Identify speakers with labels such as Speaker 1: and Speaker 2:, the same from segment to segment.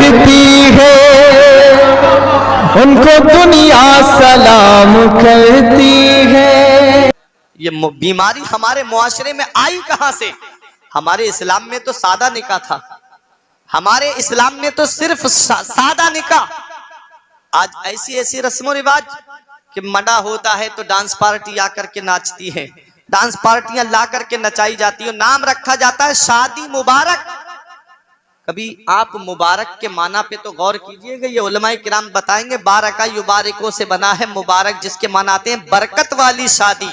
Speaker 1: करती है, उनको दुनिया सलाम करती है।
Speaker 2: ये बीमारी हमारे मुआशरे में आई कहां से? हमारे इस्लाम में तो सादा निकाह था, हमारे इस्लाम में तो सिर्फ सादा निकाह। आज ऐसी ऐसी रस्मों रिवाज कि मडा होता है तो डांस पार्टी आकर के नाचती है, डांस पार्टियां ला करके नचाई जाती है, नाम रखा जाता है शादी मुबारक। कभी आप मुबारक के माना पे तो गौर कीजिएगा। ये उलमाए किराम बताएंगे बारका युबारिकों से बना है मुबारक, जिसके मानाते हैं बरकत वाली शादी।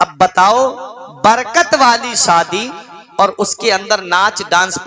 Speaker 2: अब बताओ, बरकत वाली शादी और उसके अंदर नाच डांस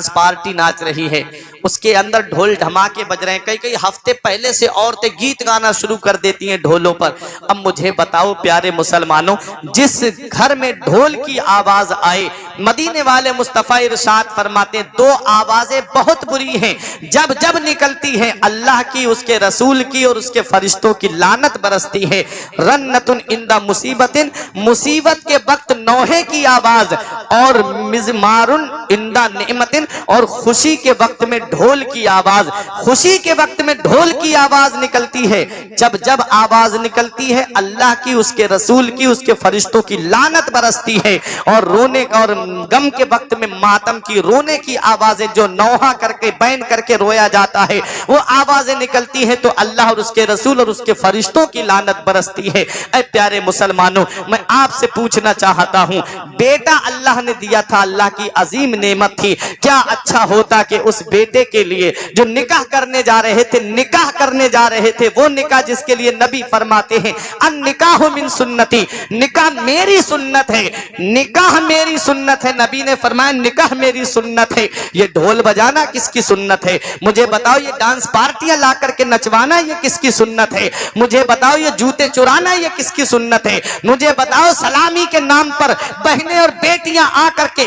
Speaker 2: पार्टी नाच रही है, उसके अंदर ढोल धमाके बज रहे हैं। कई कई हफ्ते पहले से औरतें गीत गाना शुरू कर देती हैं ढोलों पर। अब मुझे बताओ प्यारे मुसलमानों, जिस घर में ढोल की आवाज आए, मदीने वाले मुस्तफा इरशाद फरमाते हैं दो आवाजें बहुत बुरी हैं, जब जब निकलती हैं अल्लाह की, उसके रसूल की और उसके फरिश्तों की लानत बरसती है। रन्नतुन इंदा मुसीबतिन, मुसीबत के वक्त नौहे की आवाज, और मिज़मारुन इंदा नेमतिन, और खुशी के वक्त में ढोल की आवाज। खुशी के वक्त में ढोल की आवाज निकलती है, जब जब आवाज निकलती है अल्लाह की, उसके रसूल की, उसके फरिश्तों की लानत बरसती है। और रोने और गम के वक्त में मातम की, रोने की आवाजें, जो नौहा करके बैन करके रोया जाता है, वो आवाजें निकलती है तो अल्लाह और उसके रसूल और उसके फरिश्तों की लानत बरसती है। ऐ प्यारे मुसलमानों, मैं आपसे पूछना चाहता हूं, बेटा अल्लाह ने दिया था, अल्लाह की अजीम नेमत थी, क्या अच्छा होता कि उस बेटे के लिए जो निकाह करने जा रहे थे, निकाह करने जा रहे थे, वो निकाह जिसके लिए नबी फरमाते हैं अन निकाह मिन सुन्नती, निकाह मेरी सुन्नत है, निकाह मेरी सुन्नत है। नबी ने फरमाया निकाह मेरी सुन्नत है। ये ढोल बजाना किसकी सुन्नत है? मुझे बताओ। ये डांस पार्टियां ला करके नचवाना ये किसकी सुन्नत है? मुझे बताओ। ये जूते चुराना ये किसकी सुन्नत है? मुझे बताओ। सलामी के नाम पर बहनें और बेटियां आकर के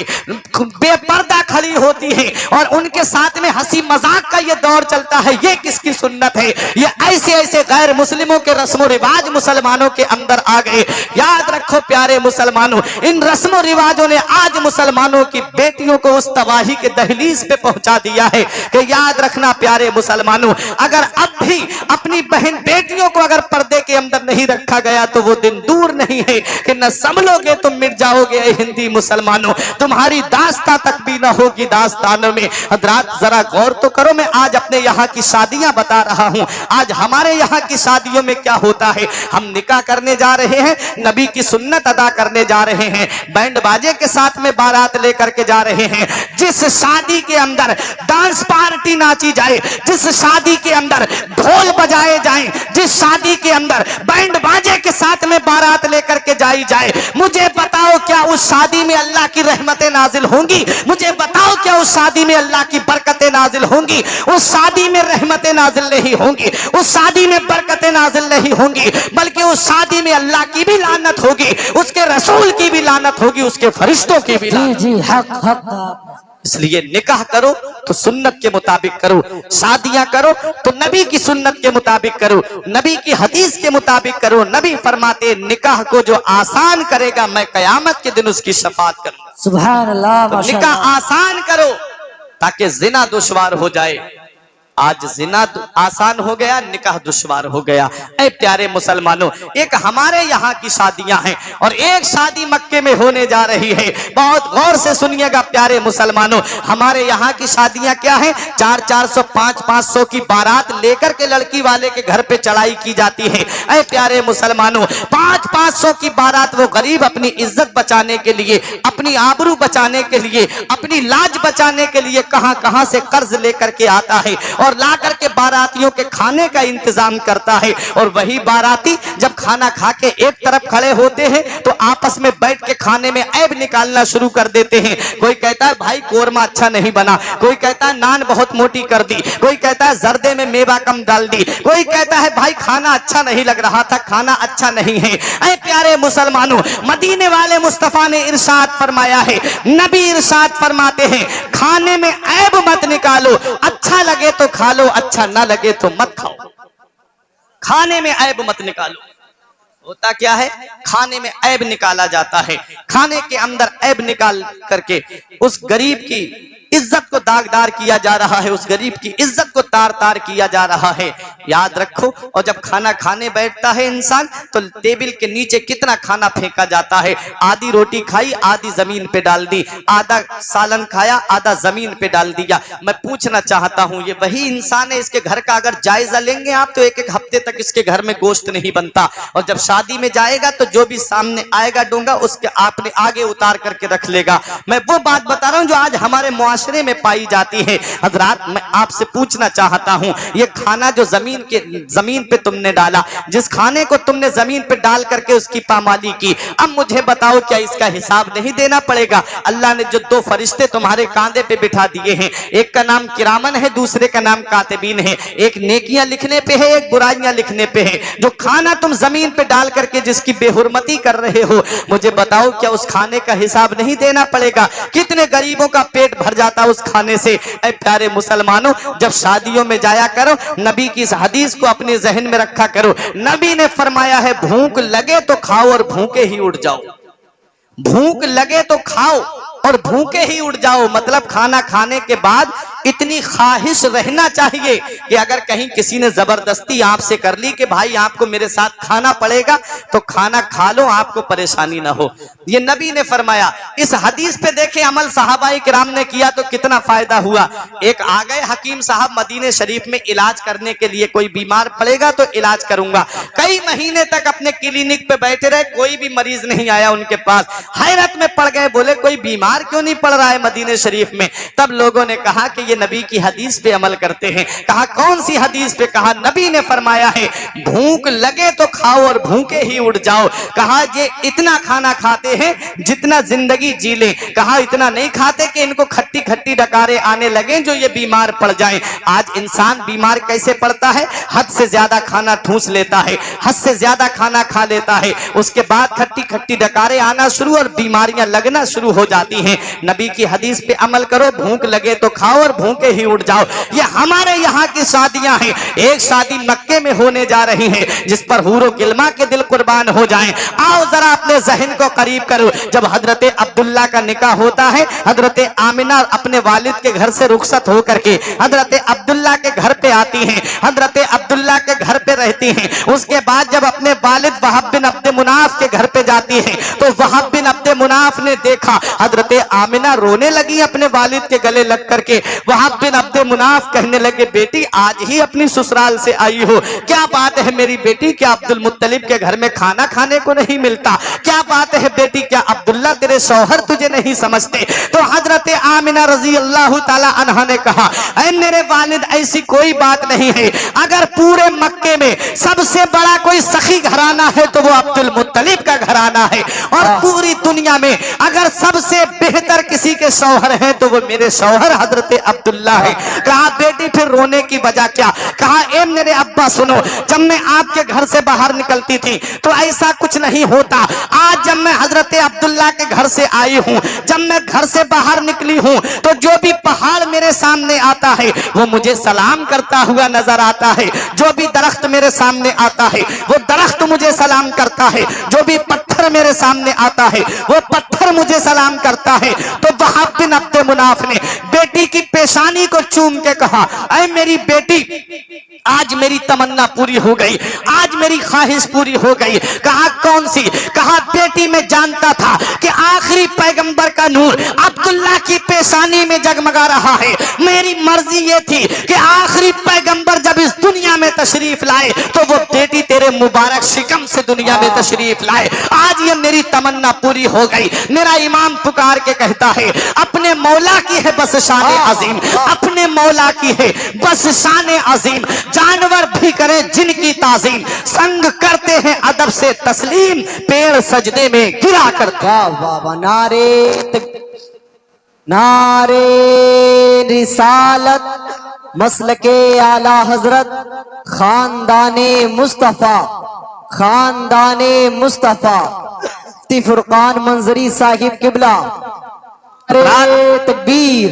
Speaker 2: बेपर्दा खड़ी होती हैं और उनके साथ में हंसी मजाक का ये दौर चलता है, ये किसकी सुन्नत है? ये ऐसे ऐसे गैर मुस्लिमों के रस्म रिवाज मुसलमानों के अंदर आ गए। याद रखो प्यारे मुसलमानों, इन रस्म रिवाजों ने आज मुसलमानों की बेटियों को उस तबाही के दहलीज पे पहुंचा दिया है कि याद रखना प्यारे मुसलमानों, अगर अब भी अपनी बहन बेटियों को अगर पर्दे के अंदर नहीं रखा गया तो वो दिन दूर नहीं है कि न संभलोगे तुम मिट जाओगे। हिंदी मुसलमानों, तुम्हारी दास्तां तक भी ना होगी दास्तानों में। हजरात जरा गौर तो करो, मैं आज अपने यहाँ की शादियां बता रहा हूँ। आज हमारे यहाँ की शादियों में क्या होता है? हम निकाह करने जा रहे हैं, नबी की सुन्नत अदा करने जा रहे हैं, बैंड बाजे के साथ में बारात लेकर के जा रहे हैं। जिस शादी के अंदर डांस पार्टी नाची जाए, जिस शादी के अंदर ढोल बजाए जाए, जिस शादी के अंदर बैंड बाजे के साथ में बारात लेकर के जाई जाए, मुझे बताओ क्या उस शादी में अल्लाह की रहमतें नाजिल होंगी? मुझे बताओ क्या उस शादी में अल्लाह की बरकतें नाजिल होंगी? उस शादी में रहमतें नाजिल नहीं होंगी, उस शादी में बरकतें नाजिल नहीं होंगी, बल्कि उस शादी में अल्लाह की भी लानत होगी, उसके रसूल की भी लानत होगी, उसके फरिश्तों की भी लानत।
Speaker 3: जी हक।
Speaker 2: इसलिए निकाह करो तो सुन्नत के मुताबिक करो, शादियां करो तो नबी की सुन्नत के मुताबिक करो, नबी की हदीस के मुताबिक करो। नबी फरमाते निकाह को जो आसान करेगा मैं कयामत के दिन उसकी शफाअत करूंगा।
Speaker 3: सुभान अल्लाह।
Speaker 2: तो निकाह आसान करो ताकि जिना दुश्वार हो जाए। आज जिना आसान हो गया, निकाह दुश्वार हो गया। ऐ प्यारे मुसलमानों, एक हमारे यहाँ की शादियां हैं और एक शादी मक्के में होने जा रही है। बहुत गौर से सुनिएगा प्यारे मुसलमानों, हमारे यहाँ की शादियां क्या हैं? 400-400, 500-500 की बारात लेकर के लड़की वाले के घर पे चढ़ाई की जाती है। ऐ प्यारे मुसलमानों, 500-500 की बारात वो गरीब अपनी इज्जत बचाने के लिए, अपनी आबरू बचाने के लिए, अपनी लाज बचाने के लिए कहां कहां से कर्ज लेकर के आता है और ला करके बारातियों के खाने का इंतजाम करता है। और वही बाराती जब खाना खा के एक तरफ खड़े होते हैं तो आपस में बैठ के खाने में ऐब निकालना शुरू कर देते हैं। कोई कहता है भाई कोरमा अच्छा नहीं बना, कोई कहता है नान बहुत मोटी कर दी, कोई कहता है जर्दे में मेवा कम डाल दी, कोई कहता है भाई खाना अच्छा नहीं लग रहा था, खाना अच्छा नहीं है। ऐ प्यारे मुसलमानों, मदीने वाले मुस्तफा ने इरशाद फरमाया है, नबी इरशाद फरमाते हैं खाने में ऐब मत निकालो, अच्छा लगे तो खा लो, अच्छा ना लगे तो मत खाओ। खाने में ऐब मत निकालो। होता क्या है? खाने में ऐब निकाला जाता है। खाने के अंदर ऐब निकाल करके उस गरीब की इज्जत इज्जत को दागदार किया जा रहा है, उस गरीब की इज्जत को तार तार किया जा रहा है। याद रखो। और जब खाना खाने बैठता है इंसान तो टेबल के नीचे कितना खाना फेंका जाता है। आधी रोटी खाई, आधी जमीन पे डाल दी, आधा सालन खाया, आधा जमीन पे डाल दिया। मैं पूछना चाहता हूं, ये वही इंसान है, इसके घर का अगर जायजा लेंगे आप तो एक एक हफ्ते तक इसके घर में गोश्त नहीं बनता। और जब शादी में जाएगा तो जो भी सामने आएगा डोंगा उसके आपने आगे उतार करके रख लेगा। मैं वो बात बता रहा हूं जो आज हमारे मुआशरे में पाई जाती है। हजरात, मैं आपसे पूछना चाहता हूं, ये खाना जो जमीन पे तुमने डाला, जिस खाने को तुमने जमीन पे डाल करके उसकी पामाली की, अब मुझे बताओ क्या इसका हिसाब नहीं देना पड़ेगा? अल्लाह ने जो दो फरिश्ते तुम्हारे कांधे पे बिठा दिए हैं, एक का नाम किरामन है, दूसरे का नाम कातिबीन है। एक नेकियां लिखने पे है, एक बुराइयां लिखने पे है। जो खाना तुम जमीन पे डाल करके जिसकी बेहुरमती कर रहे हो, मुझे बताओ क्या उस खाने का हिसाब नहीं देना पड़ेगा? कितने गरीबों का पेट भर जाता उस खाने से। ऐ प्यारे मुसलमानों, जब शादियों में जाया करो, नबी की इस हदीस को अपने जहन में रखा करो। नबी ने फरमाया है, भूख लगे तो खाओ और भूखे ही उठ जाओ। भूख लगे तो खाओ और भूखे ही उठ जाओ। मतलब खाना खाने के बाद इतनी ख्वाहिश रहना चाहिए कि अगर कहीं किसी ने जबरदस्ती आपसे कर ली कि भाई आपको मेरे साथ खाना पड़ेगा, तो खाना खा लो, आपको परेशानी ना हो। ये नबी ने फरमाया। इस हदीस पे देखे अमल सहाबाए किराम ने किया तो कितना फायदा हुआ। एक आ गए हकीम साहब मदीने शरीफ में इलाज करने के लिए, कोई बीमार पड़ेगा तो इलाज करूंगा। कई महीने तक अपने क्लिनिक पे बैठे रहे, कोई भी मरीज नहीं आया उनके पास। हैरत में पड़ गए, बोले कोई बीमार क्यों नहीं पड़ रहा है मदीने शरीफ में? तब लोगों ने कहा कि ये नबी की हदीस पे अमल करते हैं। कहा कौन सी हदीस पे? कहा नबी ने फरमाया है, भूख लगे तो खाओ और भूखे ही उठ जाओ। कहा ये इतना खाना खाते हैं जितना जिंदगी जी ले। कहा इतना नहीं खाते कि इनको खट्टी खट्टी डकारे आने लगे जो ये बीमार पड़ जाएं। आज इंसान बीमार कैसे पड़ता है? हद से ज्यादा खाना ठूस लेता है, हद से ज्यादा खाना खा लेता है, उसके बाद खट्टी खट्टी डकारे आना शुरू और बीमारियां लगना शुरू हो जाती हैं। नबी की हदीस पे अमल करो, भूख लगे तो खाओ और भूखे ही उठ जाओ। ये हमारे यहाँ की शादियां हैं। एक शादी मक्के में होने जा रही है जिस पर हूरो किल्मा के दिल कुर्बान हो जाएं। आओ जरा अपने जहन को करीब करो। जब हजरत अब्दुल्ला का निकाह होता है, हजरत आमिना अपने वालिद के घर से रुखसत होकर के हजरत अब्दुल्ला के घर पे आती हैं, हजरत अब्दुल्ला के घर पे रहती हैं। उसके बाद जब अपने वालिद वहाब बिन अब्द मुनाफ के घर पे जाती हैं तो वहाब बिन अब्द मुनाफ ने देखा हजरत आमिना रोने लगी अपने वालिद के गले लग करके। वहाब बिन अब्द मुनाफ कहने लगे, बेटी आज ही अपनी ससुराल से आई हो, क्या बात है मेरी बेटी? क्या अब्दुल मुत्तलिब के घर में खाना खाने को नहीं मिलता? क्या बात है बेटी? क्या अब्दुल्ला तेरे शौहर तुझे नहीं समझते? तो हजरत आमिना रजी अल्लाह ताला अन्हा ने कहा, ऐ मेरे वालिद ऐसी कोई बात नहीं है। अगर पूरे मक्के में सबसे बड़ा कोई सखी घराना है तो वो अब्दुल मुत्तलिब का घराना है, और पूरी दुनिया में अगर सबसे बेहतर किसी के शौहर हैं तो वो मेरे शौहर हजरत अब्दुल्ला है। कहा बेटी फिर रोने की वजह क्या? कहा ए मेरे अब्बा सुनो, जब मैं आपके घर से बाहर निकलती थी तो ऐसा कुछ नहीं होता। आज जब मैं हजरत अब्दुल्ला के घर से आई हूँ, जब मैं घर से बाहर निकली हूँ तो जो भी पहाड़ मेरे सामने आता है वो मुझे सलाम करता हुआ नजर आता है। जो भी दरख्त मेरे सामने आता है वो दरख्त मुझे सलाम करता है। जो भी पत्थर मेरे सामने आता है वो पत्थर मुझे सलाम करता है। तो वहाब बिन अब्द मुनाफ ने बेटी की पेशानी को चूम के कहा, ऐ मेरी बेटी आज मेरी तमन्ना पूरी हो गई, आज मेरी ख्वाहिश पूरी हो गई। कहा कौन सी? कहा बेटी मैं जानता था कि आखिरी पैगंबर का नूर अब्दुल्ला की पेशानी में जगमगा रहा है। मेरी मर्जी ये थी कि आखिरी पैगंबर जब इस दुनिया में तशरीफ लाए तो वो बेटी तेरे मुबारक शिकम से दुनिया में तशरीफ लाए। आज ये मेरी तमन्ना पूरी हो गई। मेरा इमाम पुकार के कहता है, अपने मौला की है बस शान अजीम, अपने मौला की है बस शान अजीम। जानवर भी करें जिनकी ताजीम, संग करते हैं अदब से तस्लीम, पेड़ सजदे में गिरा करते।
Speaker 3: नारे रिसालत मसलके आला हजरत खानदाने मुस्तफा, खानदाने मुस्तफा मुफ्ती फुरकान मंजरी साहिब किबला। तकबीर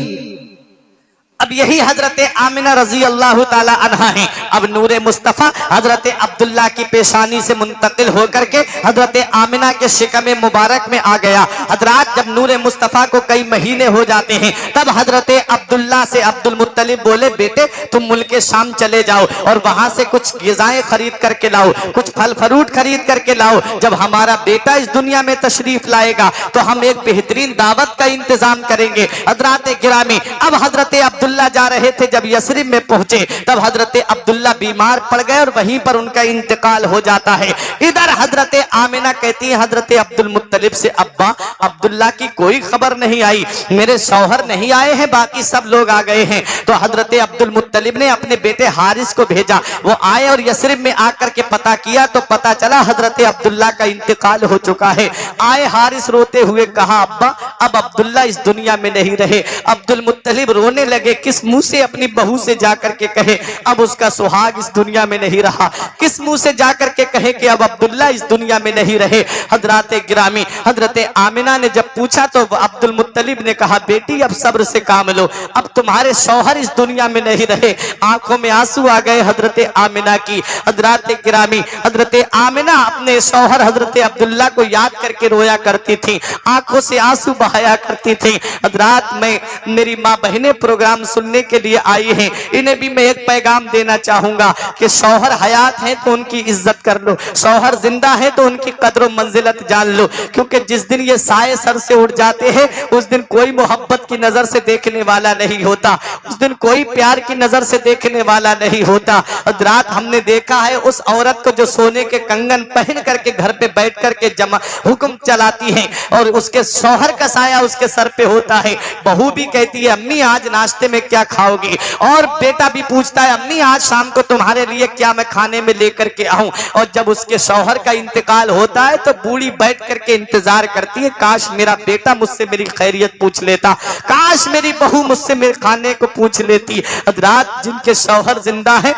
Speaker 2: अब यही हजरत आमिना रजी अल्लाह ताला अन्हा है। अब नूरे मुस्तफ़ा हजरत अब्दुल्ला की पेशानी से मुंतकिल होकर के हजरत आमिना के शिकम मुबारक में आ गया। हजरात, जब नूरे मुस्तफ़ा को कई महीने हो जाते हैं तब हजरत अब्दुल्ला से अब्दुल मुत्तलिब बोले, बेटे तुम मुल्क शाम चले जाओ और वहां से कुछ ग़िज़ाएं खरीद करके लाओ, कुछ फल फ्रूट खरीद करके लाओ। जब हमारा बेटा इस दुनिया में तशरीफ लाएगा तो हम एक बेहतरीन दावत का इंतजाम करेंगे। हजरात गिरामी, अब हजरत अब्दुल्ला जा रहे थे, जब यसरिब में पहुंचे तब हजरत अब्दुल्ला बीमार पड़ गए और वहीं पर उनका इंतकाल हो जाता है। इधर हजरत आमिना कहती है हजरत अब्दुल मुत्तलिब से, अब्बा अब्दुल्ला की कोई खबर नहीं आई, मेरे शौहर नहीं आए हैं, बाकी सब लोग आ गए हैं। तो हजरत अब्दुल मुत्तलिब ने अपने बेटे हारिस को भेजा, वो आए और यसरिब में आकर के पता किया तो पता चला हजरत अब्दुल्ला का इंतकाल हो चुका है। आए हारिस रोते हुए, कहा अब्बा अब अब्दुल्ला इस दुनिया में नहीं रहे। अब्दुल मुत्तलिब रोने लगे, किस मुंह से अपनी बहू से जाकर के कहे अब उसका सुहाग इस दुनिया में नहीं रहा, किस मुंह से जाकर के कहे कि अब अब्दुल्ला इस दुनिया में नहीं रहे। हजरत गिरामी, हजरत आमिना ने जब पूछा तो अब्दुल मुत्तलिब ने कहा, बेटी अब सब्र से काम लो, अब तुम्हारे शौहर इस दुनिया में नहीं रहे। आंखों में आंसू आ गए हजरत आमिना की। हजरत गिरामी, हजरत आमिना अपने शौहर हजरत अब्दुल्ला को याद करके रोया करती थी, आंखों से आंसू बहाया करती थी। हजरात, मैं मेरी माँ बहनें प्रोग्राम सुनने के लिए आई हैं, इन्हें भी मैं एक पैगाम देना चाहूंगा कि शौहर हयात हैं तो उनकी इज्जत कर लो, शौहर जिंदा है तो उनकी कदर मंजिलत जान लो, क्योंकि जिस दिन ये साए सर से उड़ जाते हैं उस दिन कोई मोहब्बत की नजर से देखने वाला नहीं होता, उस दिन कोई प्यार की नजर से देखने वाला नहीं होता। हजरात, हमने देखा है उस औरत को जो सोने के कंगन पहन करके घर पे बैठ करके जमा हुक्म चलाती है और उसके शौहर का साया उसके सर पे होता है। बहू भी कहती है अम्मी आज नाश्ते में क्या खाओगी, और बेटा भी पूछता है अम्मी आज शाम को तुम्हारे लिए क्या मैं खाने में लेकर के आऊं। और जब उसके शौहर का इंतकाल होता है तो बूढ़ी बैठ करके इंतजार करती है, काश मेरा बेटा मुझसे मेरी खैरियत पूछ लेता, काश मेरी बहू मुझसे मेरे खाने को पूछ लेती। हजरात, जिनके शौहर जिंदा है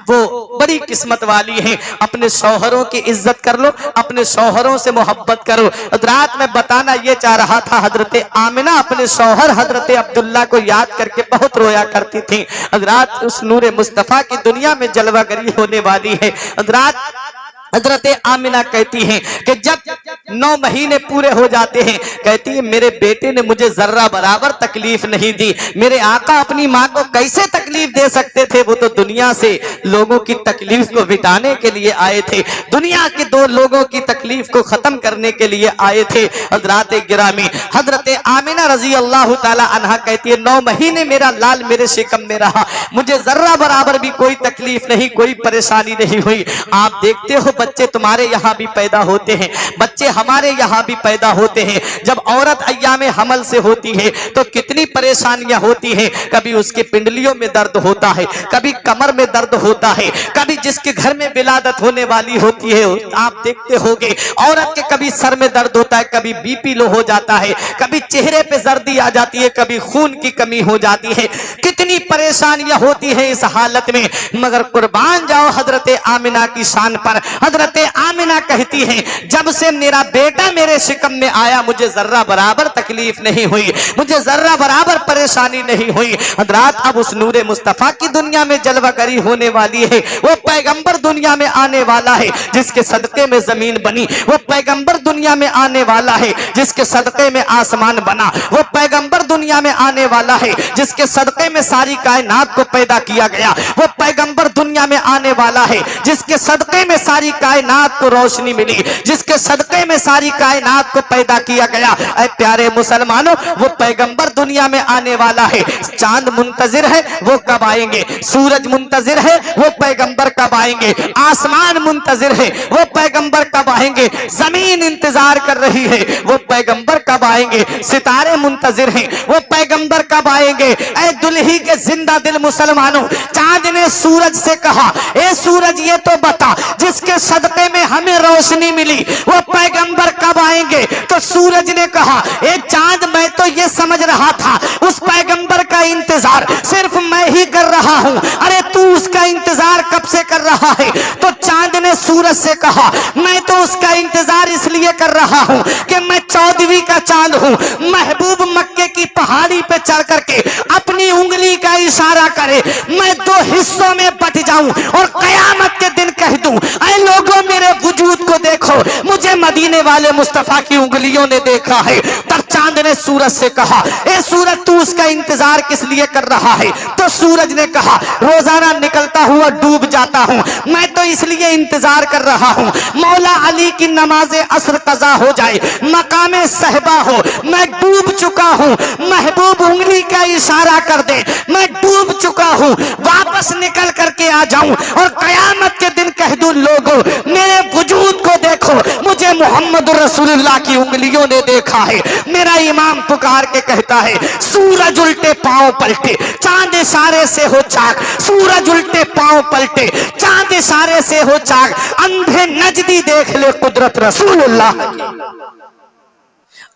Speaker 2: वो बड़ी किस्मत वाली है। अपने शौहरों की इज्जत कर लो, अपने शौहरों से मोहब्बत करो। हजरात, मैं बताना ये चाह रहा था, हजरत आमिना अपने शौहर हजरत अब्दुल्ला को याद करके बहुत रोया करती थी। हजरात, उस नूरे मुस्तफा की दुनिया में जलवागरी होने वाली है। हजरत आमिना कहती हैं कि जब 9 महीने पूरे हो जाते हैं, कहती है मेरे बेटे ने मुझे जर्रा बराबर तकलीफ नहीं दी। मेरे आका अपनी माँ को कैसे तकलीफ दे सकते थे, वो तो दुनिया से लोगों की तकलीफ को मिटाने के लिए आए थे, दुनिया के 2 लोगों की तकलीफ को खत्म करने के लिए आए थे। हजरत गिरामी, हजरत आमिना रजी अल्लाह ताला अन्हा कहती है 9 महीने मेरा लाल मेरे शिकम में रहा, मुझे जर्रा बराबर भी कोई तकलीफ नहीं, कोई परेशानी नहीं हुई। आप देखते हो बच्चे तुम्हारे यहाँ भी पैदा होते हैं, बच्चे हमारे यहाँ भी पैदा होते हैं। जब औरत अय्यामे हमल से होती है तो कितनी परेशानियां होती हैं, कभी उसके पिंडलियों में दर्द होता है, कभी कमर में दर्द होता है, कभी जिसके घर में विलादत होने वाली होती है आप देखते होंगे औरत के कभी सर में दर्द होता है, कभी बीपी लो हो जाता है, कभी चेहरे पे जर्दी आ जाती है, कभी खून की कमी हो जाती है, कितनी परेशानियां होती है इस हालत में। मगर कुर्बान जाओ हजरत आमिना की शान पर। हजरत आमिना कहती हैं जब से मेरा बेटा मेरे शिकम में आया मुझे जर्रा बराबर तकलीफ नहीं हुई, मुझे जर्रा बराबर परेशानी नहीं हुई। हजरात, अब उस नूरे मुस्तफा की दुनिया में जलवागरी होने वाली है, वो पैगंबर दुनिया में आने वाला है जिसके सदके में जमीन बनी, वो पैगंबर दुनिया में आने वाला है जिसके सदके में आसमान बना, वो पैगंबर दुनिया में आने वाला है जिसके सदके में सारी कायनात को पैदा किया गया, वो पैगंबर दुनिया में आने वाला है जिसके सदके में सारी कायनात को रोशनी मिली, जिसके सदके में सारी कायनात को पैदा किया गया। ऐ प्यारे मुसलमानों, वो पैगंबर दुनिया में आने वाला है। चांद मुंतजिर है वो कब आएंगे, सूरज मुंतजिर है वो पैगंबर कब आएंगे, आसमान मुंतजिर है वो पैगंबर कब आएंगे, जमीन इंतजार कर रही है वो पैगंबर कब आएंगे, सितारे मुंतजिर हैं वो पैगंबर कब आएंगे। ऐ दुल्ही के जिंदा दिल मुसलमानों, चांद ने सूरज से कहा ए सूरज ये तो बता जिसके सदके में हमें रोशनी मिली वो पैगंबर कब आएंगे। तो सूरज ने कहा ए चांद मैं तो ये समझ रहा था उस पैगंबर का इंतजार सिर्फ मैं ही कर रहा हूं, अरे तू उसका इंतजार कब से कर रहा है। तो चांद ने सूरज से कहा, मैं तो उसका इंतजार इसलिए कर रहा हूं कि मैं 14वीं का चांद हूं। महबूब मक्के की पहाड़ी पे चढ़ करके अपनी उंगली का इशारा करे, मैं 2 हिस्सों में बट जाऊं और कयामत के दिन कह दूं, ऐ लोगों मेरे वजूद को देखो, मुझे मदीने वाले मुस्तफा की उंगलियों ने देखा है। तब चांद ने सूरज से कहा, ए सूरज तू उसका इंतजार किस लिए कर रहा है? तो सूरज ने कहा, रोजाना निकलता हुआ डूब जाता हूं, मैं तो इसलिए इंतजार कर रहा हूं मौला अली की नमाज़े असर कज़ा हो जाए, मकामे सहबा हो, मैं डूब चुका हूं, महबूब उंगली का इशारा कर दे, मैं डूब चुका हूं, वापस निकल करके आ जाऊं और कयामत के दिन कह दूं, लोगों मेरे वजूद को देखो, मुझे मोहम्मद रसूलुल्लाह की उंगलियों ने देखा है। मेरा इमाम पुकार के कहता है, सूरज उल्टे पांव पलटे, चांद इशारे से हो चाक, सूरज उल्टे पांव पलटे, चांद इशारे से हो चाक, अंधे नजदी देख ले कुदरत रसूलुल्लाह की,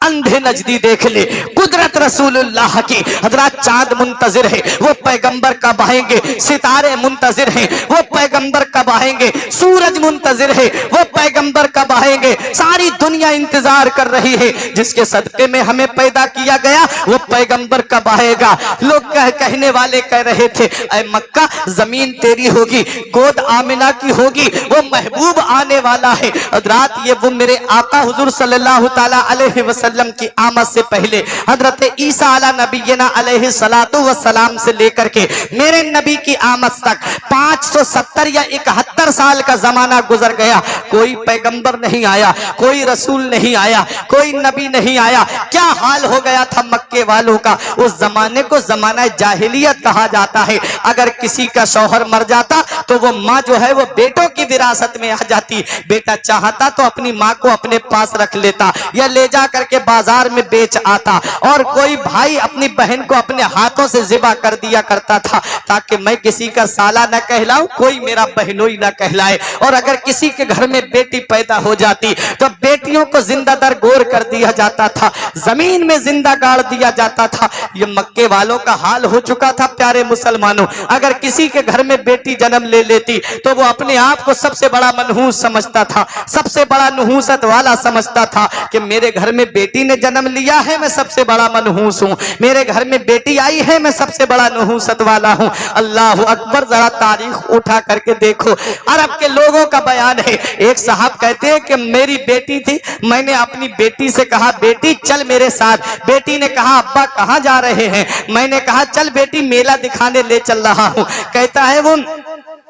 Speaker 2: अंधे नजदी देख ले कुदरत रसूलुल्लाह की। हजरत चांद मुंतजिर है, वो पैगंबर कब आएंगे, सितारे मुंतजिर हैं, वो पैगंबर कब आएंगे, सूरज मुंतजिर है, वो पैगंबर कब आएंगे, सारी दुनिया इंतजार कर रही है। जिसके सदके में हमें पैदा किया गया वो पैगंबर कब आएगा। लोग कहने वाले कह रहे थे, ऐ मक्का जमीन तेरी होगी, गोद आमिना की होगी, वो महबूब आने वाला है। हजरत ये वो मेरे आका हुजूर सल्लल्लाहु ताला अलैहि वसल्लम की आमद से पहले हजरत ईसा अला नबीना अलैहि सलातु व सलाम से लेकर के मेरे नबी की आमद तक 570 या 71 साल का जमाना गुजर गया, कोई पैगंबर नहीं आया, कोई रसूल नहीं आया, कोई नबी नहीं आया। क्या हाल हो गया था मक्के वालों का। उस जमाने को जमाना जाहिलियत कहा जाता है। अगर किसी का शौहर मर जाता तो वो माँ जो है वो बेटों की विरासत में आ जाती, बेटा चाहता तो अपनी माँ को अपने पास रख लेता या ले जा करके बाजार में बेच आता, और कोई भाई अपनी बहन को अपने हाथों से जिबा कर दिया करता था ताकि मैं किसी का साला न कहलाऊं, कोई मेरा बहनोई न कहलाए। और अगर किसी के घर में बेटी पैदा हो जाती तो बेटियों को जिंदा दर गोर कर दिया जाता था, जमीन में जिंदा गाड़ दिया जाता था। ये मक्के वालों का हाल हो चुका था। प्यारे मुसलमानों, अगर किसी के घर में बेटी जन्म ले लेती तो वो अपने आप को सबसे बड़ा मनहूस समझता था, सबसे बड़ा नहूसत वाला समझता था कि मेरे घर में बेटी ने जन्म लिया है, मैं सबसे बड़ा मनहूस हूं, मेरे घर में बेटी आई है, मैं सबसे बड़ा नहूसत वाला हूं। अल्लाह अकबर। जरा तारीख उठा करके देखो, अरब के लोगों का बयान है। एक साहब कहते हैं कि मेरी बेटी थी, मैंने अपनी बेटी से कहा बेटी चल मेरे साथ, बेटी ने कहा अब्बा कहां जा रहे हैं, मैंने कहा चल बेटी मेला दिखाने ले चल रहा हूं। कहता है वो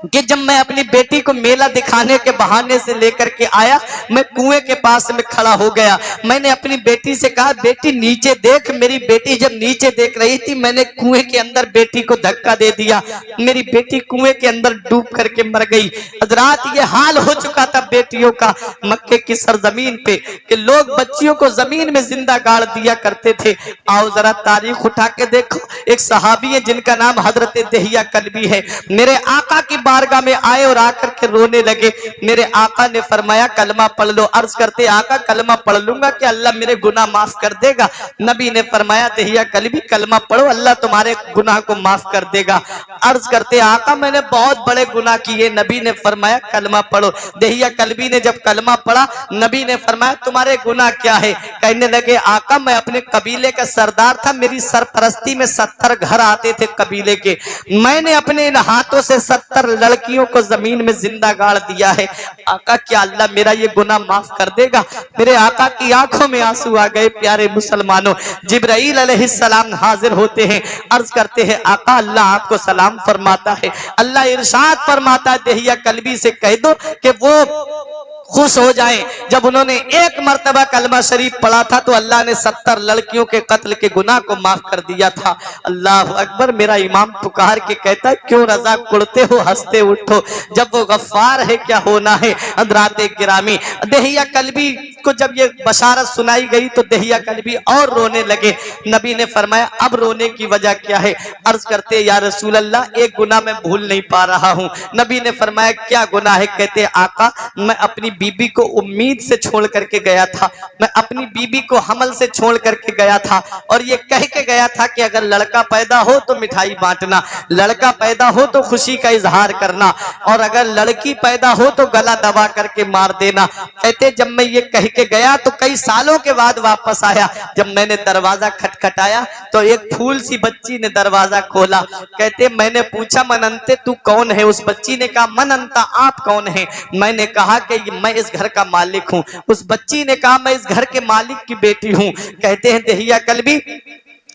Speaker 2: कि जब मैं अपनी बेटी को मेला दिखाने के बहाने से लेकर के आया, मैं कुएं के पास में खड़ा हो गया, मैंने अपनी बेटी से कहा बेटी नीचे देख। मेरी बेटी जब नीचे देख रही थी मैंने कुएं के अंदर बेटी को धक्का दे दिया, मेरी बेटी कुएं के अंदर डूब करके मर गई। हजरात ये हाल हो चुका था बेटियों का मक्के की सरजमीन पे कि लोग बच्चियों को जमीन में जिंदा गाड़ दिया करते थे। आओ जरा तारीख उठा के देखो। एक सहाबी है जिनका नाम हजरत दहिया कल्बी है, मेरे आका की बारगाह में आए और आकर के रोने लगे। मेरे आका ने फरमाया कलमा पढ़ लो। अर्ज करते आका कलमा पढ़ लूंगा कि अल्लाह मेरे गुनाह माफ कर देगा। नबी ने फरमाया दहिया कल्बी कलमा पढ़ो, अल्लाह तुम्हारे गुनाह को माफ कर देगा। अर्ज करते आका मैंने बहुत बड़े गुनाह किए। नबी ने फरमाया कलमा पढ़ो। दहिया कल्बी ने जब कलमा पढ़ा नबी ने फरमाया तुम्हारे गुनाह क्या है। कहने लगे आका मैं अपने कबीले का सरदार था, मेरी सरपरस्ती में 70 घर आते थे कबीले के, मैंने अपने इन हाथों से 70 लड़कियों को जमीन में जिंदा गाड़ दिया है। आका क्या अल्लाह मेरा ये गुनाह माफ कर देगा। मेरे आका की आंखों में आंसू आ गए। प्यारे मुसलमानों, जिब्राइल अलैहिस्सलाम हाजिर होते हैं, अर्ज करते हैं आका अल्लाह आपको सलाम फरमाता है। अल्लाह इरशाद फरमाता है दहिया कल्बी से कह दो कि वो खुश हो जाए। जब उन्होंने एक मर्तबा कलमा शरीफ पढ़ा था तो अल्लाह ने 70 लड़कियों के कत्ल के गुनाह को माफ कर दिया था। अल्लाह अकबर। मेरा इमाम पुकार के कहता है क्यों रजा कुड़ते हो, हंसते उठो, जब वो गफ्फार है क्या होना है। हज़रात गिरामी दहिया कल्बी को जब ये बशारत सुनाई गई तो दहिया कल्बी और रोने लगे। नबी ने फरमाया अब रोने की वजह क्या है? अर्ज करते या रसूल अल्लाह एक गुनाह मैं भूल नहीं पा रहा हूँ। नबी ने फरमाया क्या गुनाह है? कहते आका मैं अपनी बीबी को उम्मीद से छोड़ करके गया था, मैं अपनी बीबी को हमल से छोड़ करके गया था और ये कह के गया था कि अगर लड़का पैदा हो तो मिठाई बांटना, लड़का पैदा हो तो खुशी का इजहार करना और अगर लड़की पैदा हो तो गला दबा करके मार देना। कहते जब मैं ये कह के गया तो कई सालों के बाद वापस आया। जब मैंने दरवाजा खटखटाया तो एक फूल सी बच्ची ने दरवाजा खोला। कहते मैंने पूछा मनंते तू कौन है? उस बच्ची ने कहा मनंता आप कौन है? मैंने कहा कि मैं इस घर का मालिक हूँ। उस बच्ची ने कहा मैं इस घर के मालिक की बेटी हूँ। कहते हैं दहिया कल्बी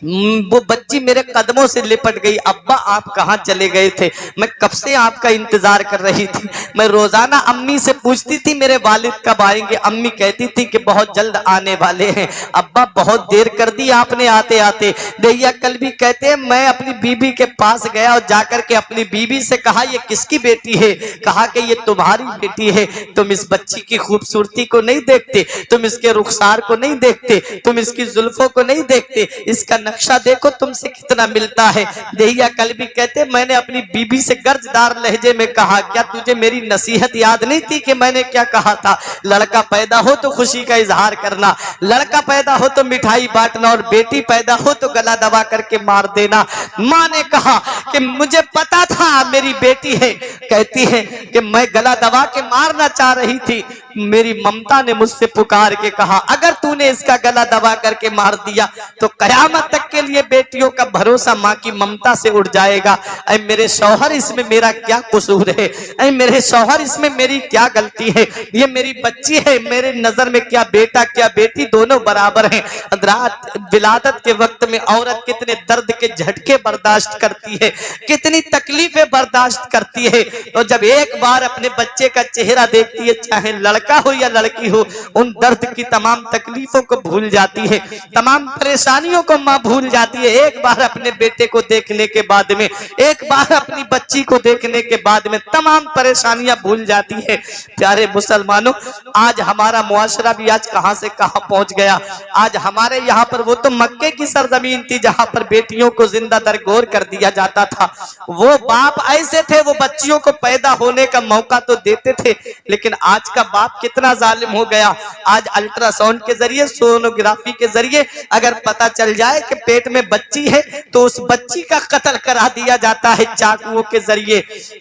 Speaker 2: वो बच्ची मेरे कदमों से लिपट गई। अब्बा आप कहाँ चले गए थे? मैं कब से आपका इंतजार कर रही थी। मैं रोजाना अम्मी से पूछती थी मेरे वालिद कब आएंगे। अम्मी कहती थी कि बहुत जल्द आने वाले हैं। अब्बा बहुत देर कर दी आपने आते आते। दहिया कल्बी कहते हैं मैं अपनी बीबी के पास गया और जाकर के अपनी बीबी से कहा ये किसकी बेटी है? कहा कि ये तुम्हारी बेटी है। तुम इस बच्ची की खूबसूरती को नहीं देखते, तुम इसके रुखसार को नहीं देखते, तुम इसकी जुल्फों को नहीं देखते, इसका नक्शा देखो तुमसे कितना मिलता है। दहिया कल्बी कहते मैंने अपनी बीबी से गर्जदार लहजे में कहा क्या तुझे मेरी नसीहत याद नहीं थी कि मैंने क्या कहा था? लड़का पैदा हो तो खुशी का इजहार करना, लड़का पैदा हो तो मिठाई बांटना और बेटी पैदा हो तो गला दबा करके मार देना। माँ ने कहा कि मुझे पता था मेरी बेटी है। कहती है कि मैं गला दबा के मारना चाह रही थी। मेरी ममता ने मुझसे पुकार के कहा अगर तूने इसका गला दबा करके मार दिया तो कयामत तक के लिए बेटियों का भरोसा माँ की ममता से उड़ जाएगा। ऐ मेरे शौहर इसमें मेरा क्या कसूर है? ऐ मेरे शौहर इसमें मेरी क्या गलती है? ये मेरी बच्ची है, मेरे नजर में क्या बेटा क्या बेटी दोनों बराबर हैं। रात विलादत के वक्त में औरत कितने दर्द के झटके बर्दाश्त करती है, कितनी तकलीफें बर्दाश्त करती है। तो जब एक बार अपने बच्चे का चेहरा देखती है, चाहे लड़का हो या लड़की हो, उन दर्द की तमाम तकलीफों को भूल जाती है, तमाम परेशानियों को माँ भूल जाती है। एक बार अपने बेटे को देखने के बाद में, एक बार अपनी बच्ची को देखने के बाद में तमाम परेशानियां भूल जाती है। प्यारे मुसलमानों, आज हमारा मुआशरा भी आज कहां से कहां पहुंच गया। आज हमारे यहाँ पर वो तो मक्के की सरजमीन थी जहां पर बेटियों को जिंदा दरगोर कर दिया जाता था। वो बाप ऐसे थे, वो बच्चियों को पैदा होने का मौका तो देते थे, लेकिन आज का बाप कितना जालिम हो गया। आज अल्ट्रासाउंड के जरिए, सोनोग्राफी के जरिए अगर पता चल जाए कि पेट में बच्ची है तो उस बच्ची का कत्ल करा दिया जाता है। चाकुओं के जरिए,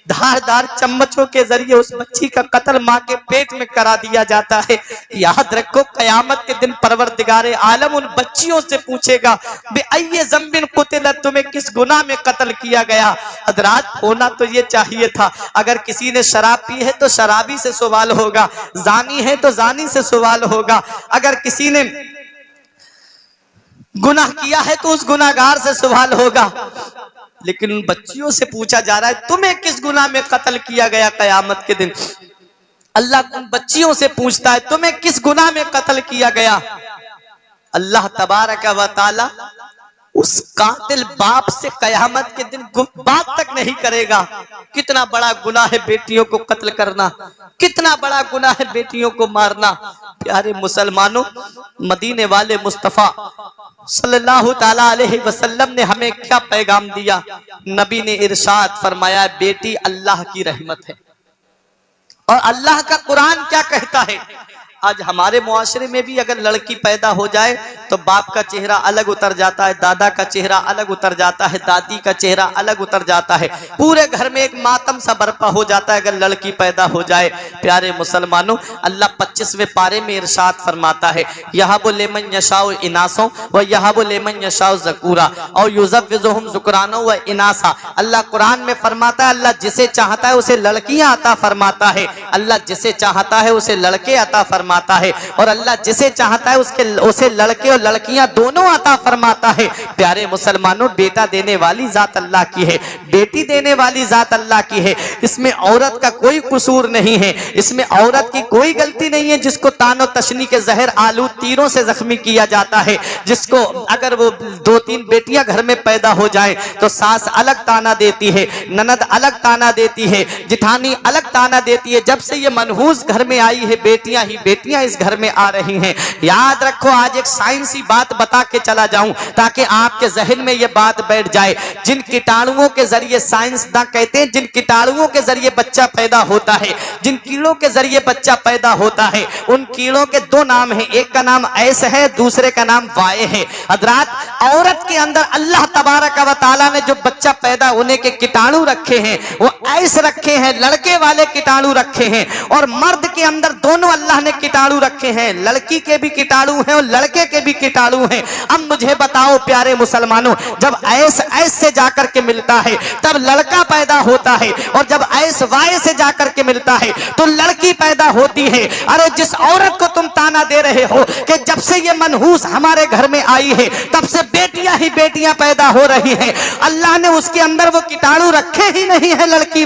Speaker 2: धारदार चम्मचों के जरिए उस बच्ची का कत्ल माँ के पेट में करा दिया जाता है। याद रखो कयामत के दिन परवरदिगारे आलम उन बच्चियों से पूछेगा बेअय्य ज़ंबिन कुतिलत, तुम्हें किस गुनाह में कत्ल किया गया। हजरात होना तो ये चाहिए था, अगर किसी ने शराब पी है तो शराबी से सवाल होगा, जानी है तो जानी से सवाल होगा, अगर किसी ने गुनाह किया है तो उस गुनाहगार से सवाल होगा। लेकिन उन बच्चियों से पूछा जा रहा है तुम्हें किस गुनाह में कत्ल किया गया। कयामत के दिन अल्लाह उन बच्चियों से पूछता है तुम्हें किस गुनाह में कत्ल किया गया। अल्लाह तबारक व तआला उस कातिल बाप से कयामत के दिन बात तक नहीं करेगा। कितना बड़ा गुनाह है बेटियों को कत्ल करना, कितना बड़ा गुनाह है बेटियों को मारना। प्यारे मुसलमानों, मदीने वाले मुस्तफा सल्लल्लाहु ताला अलैहि वसल्लम ने हमें क्या पैगाम दिया। नबी ने इरशाद फरमाया बेटी अल्लाह की रहमत है। और अल्लाह का कुरान क्या कहता है। आज हमारे मुआशरे में भी अगर लड़की पैदा हो जाए तो बाप का चेहरा अलग उतर जाता है, दादा का चेहरा अलग उतर जाता है, दादी का चेहरा अलग उतर जाता है, पूरे घर में एक मातम सा बर्पा हो जाता है अगर लड़की पैदा हो जाए। प्यारे मुसलमानों, अल्लाह 25वें पारे में इरशाद फरमाता है यहाबु लिमन यशाउ इनासो व यहाबु लिमन यशाउ ज़कूरा और युज़व्विजुहुम ज़ुकरानो व इनासा। अल्लाह कुरान में फरमाता है अल्लाह जिसे चाहता है उसे लड़कियां अता फरमाता है, अल्लाह जिसे चाहता है उसे लड़के अता फरमाता है, और अल्लाह जिसे चाहता है उसे लड़के और लड़कियां दोनों अता फरमाता है। प्यारे मुसलमानों, बेटा देने वाली जात अल्लाह की है, बेटी देने वाली जात अल्लाह की है। इसमें औरत का कोई कसूर नहीं है, इसमें औरत की कोई गलती नहीं है जिसको तानो तशनी के जहर आलू तीरों से जख्मी किया जाता है, जिसको अगर वो 2-3 बेटियां घर में पैदा हो जाए तो सास अलग ताना देती है, ननद अलग ताना देती है, जिठानी अलग ताना देती है। जब से ये मनहूस घर में आई है बेटियां ही बेटियां इस घर में आ रही हैं। याद रखो, आज एक साइंसी बात बता के चला जाऊं ताकि आपके जहन में यह बात बैठ जाए। जिन कीटाणुओं के जरिए, साइंसदान कहते हैं, जिन कीटाणुओं के जरिए बच्चा पैदा होता है, जिन कीड़ों के जरिए बच्चा पैदा होता है, उन कीड़ों के दो नाम हैं। एक का नाम ऐस है, दूसरे का नाम वाय है। हजरात, औरत के अंदर अल्लाह तबारक व तआला ने जो बच्चा पैदा होने के कीटाणु रखे हैं वो ऐस रखे हैं, लड़के वाले कीटाणु रखे हैं। और मर्द के अंदर दोनों अल्लाह ने कीटाणु रखे हैं, लड़की के भी कीटाणु हैं और लड़के के भी कीटाणु हैं। अब मुझे बताओ प्यारे मुसलमानों, जब ऐस से जाकर के मिलता है तब लड़का पैदा होता है, और जब ऐस वाय से जाकर के मिलता है तो लड़की पैदा होती है। अरे जिस औरत को तुम ताना दे रहे हो कि जब से ये मनहूस हमारे घर में आई है तब से बेटियां ही बेटियां पैदा हो रही हैं, अल्लाह ने उसके अंदर वो कीटाणु रखे ही नहीं है लड़की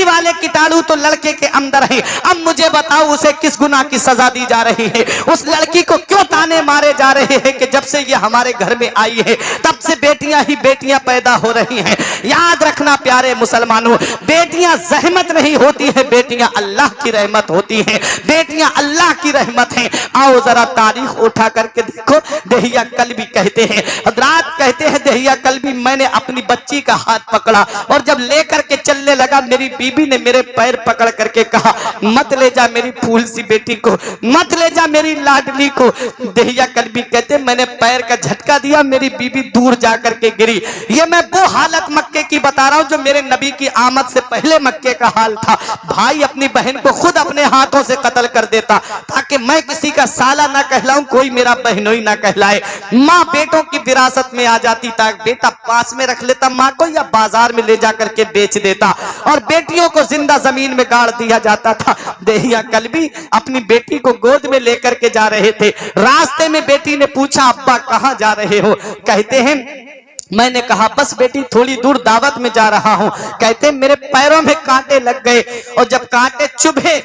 Speaker 2: वाले कीटाणु तो लड़के के अंदर है। अब मुझे बताओ उसे किस गुनाह की सजा दी जा रही है? उस लड़की को क्यों ताने मारे जा रहे हैं कि जब से ये हमारे घर में आई है तब से बेटियां ही बेटियां पैदा हो रही हैं? याद रखना प्यारे मुसलमानों, बेटियां जहमत नहीं होती है, बेटियां अल्लाह की रहमत होती हैं, बेटियां अल्लाह की रहमत हैं। आओ जरा तारीख उठा करके देखो। दहिया कल्बी कहते हैं, हजरात कहते हैं दहिया कल्बी, मैंने अपनी बच्ची का हाथ पकड़ा और जब लेकर के चलने लगा मेरी बीबी ने मेरे पैर पकड़ करके कहा, मत ले जा मेरी फूल सी बेटी को, मत ले जा मेरी लाडली को। दहिया कल्बी कहते मैंने पैर का झटका दिया, मेरी बीबी दूर जाकर के गिरी। ये मैं वो हालत मक्के की बता रहा हूं जो मेरे नबी की आमद से पहले मक्के का हाल था। भाई अपनी बहन को खुद अपने हाथों से कत्ल कर देता ताकि मैं किसी का साला ना कहलाऊं, कोई मेरा बहनोई ना कहलाए। माँ बेटों की विरासत में आ जाती था, बेटा पास में रख लेता माँ को या बाजार में ले जाकर के बेच देता, और बेटियों को जिंदा जमीन में गाड़ दिया जाता था। दहिया कल्बी अपनी बेटी को गोद में लेकर के जा रहे थे। रास्ते में बेटी ने पूछा, अब्बा कहाँ जा रहे हो? कहते हैं मैंने कहा बस बेटी थोड़ी दूर दावत में जा रहा हूं। कहते मेरे पैरों में कांटे लग गए और जब कांटे चुभे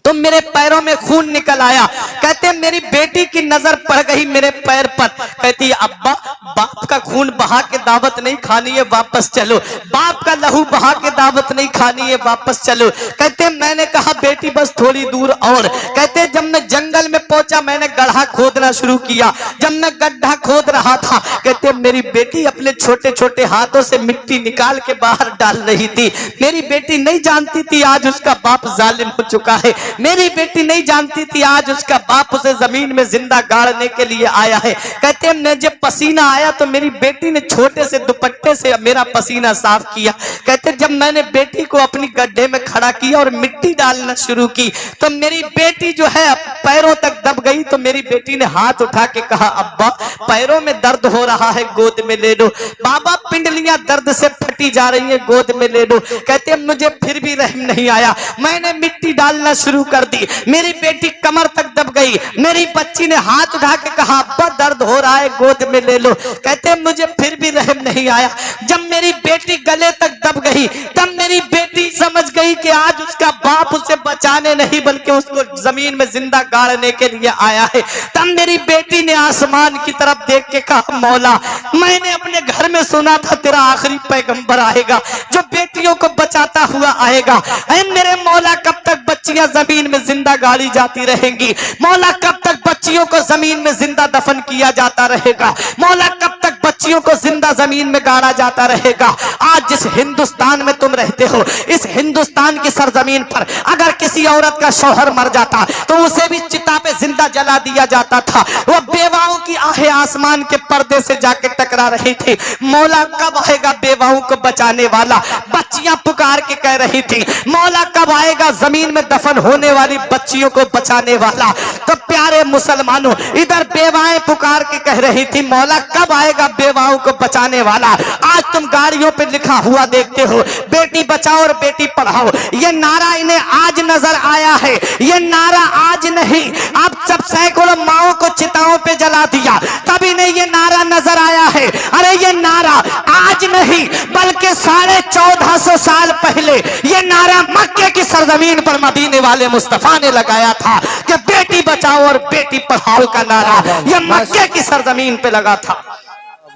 Speaker 2: तो मेरे पैरों में खून निकल आया। कहते मेरी बेटी की नजर पड़ गई मेरे पैर पर। कहती अब्बा बाप का खून बहा के दावत नहीं खानी है, वापस चलो। बाप का लहू बहा के दावत नहीं खानी है, वापस चलो। कहते मैंने कहा बेटी बस थोड़ी दूर और। कहते जब मैं जंगल में पहुंचा मैंने गड्ढा खोदना शुरू किया। जब मैं गड्ढा खोद रहा था कहते मेरी बेटी अपने छोटे छोटे हाथों से मिट्टी निकाल के बाहर डाल रही थी। मेरी बेटी नहीं जानती थी आज उसका बाप जालिम हो चुका है। मेरी बेटी नहीं जानती थी आज उसका बाप उसे जमीन में जिंदा गाड़ने के लिए आया है। कहते मैं जब पसीना आया तो मेरी बेटी ने छोटे से दुपट्टे से मेरा पसीना साफ किया। कहते जब मैंने बेटी को अपनी गड्ढे में खड़ा किया और मिट्टी डालना शुरू की तो मेरी बेटी जो है पैरों तक दब गई। तो मेरी बेटी ने हाथ उठा के कहा अब्बा पैरों में दर्द हो रहा है, गोद में ले लो। बाबा पिंडलियां दर्द से फटी जा रही है, गोद में ले लो। कहते मुझे फिर भी रहम नहीं आया, मैंने मिट्टी डालना शुरू कर दी। मेरी बेटी कमर तक दब गई। मेरी बच्ची ने हाथ उठा के कहा अब्बा दर्द हो रहा है, गोद में ले लो। कहते मुझे फिर भी रहम नहीं आया। जब मेरी बेटी गले तक दब गई तब मेरी बेटी समझ गई कि आज उसका बाप उसे बचाने नहीं बल्कि उसको जमीन में जिंदा गाड़ने के लिए आया है। तब मेरी बेटी ने आसमान की तरफ देख के कहा मौला मैंने अपने घर में सुना था तेरा आखिरी पैगंबर आएगा जो बेटियों को बचाता हुआ आएगा। ऐ मेरे मौला कब तक बच्चियां जमीन में जिंदा गाड़ी जाती रहेंगी? मौला कब तक बच्चियों को जमीन में जिंदा दफन किया जाता रहेगा? मौला कब तक बच्चियों को जिंदा जमीन में गाड़ा जाता रहेगा? आज जिस हिंदुस्तान में तुम रहते हो इस हिंदुस्तान की सरजमीन पर अगर किसी औरत का शौहर मर जाता तो उसे भी चिता पे जिंदा जला दिया जाता था। वो बेवाओं की आहें आसमान के पर्दे से जाके टकरा रही थी, मौला कब आएगा बेवाओं को बचाने वाला? बच्चियां पुकार के कह रही थी मौला कब आएगा जमीन में दफन होने वाली बच्चियों को बचाने वाला? तो प्यारे मुसलमानों इधर बेवाएं पुकार के कह रही थी मौला कब आएगा बेवाओं को बचाने वाला? आज तुम गाड़ियों पे लिखा हुआ देखते हो बेटी बचाओ और बेटी पढ़ाओ। ये नारा इन्हें आज नजर आया है, ये नारा आज नहीं। अब जब सैकड़ों माओं को चिताओं पे जला दिया तब इन्हें ये नारा नजर आया है। अरे ये नारा आज नहीं बल्कि 1450 साल पहले ये नारा मक्के की सरजमीन पर मदीने वाले मुस्तफा ने लगाया था कि बेटी बचाओ और बेटी पढ़ाओ का नारा ये मक्के की सरजमीन पे लगा था।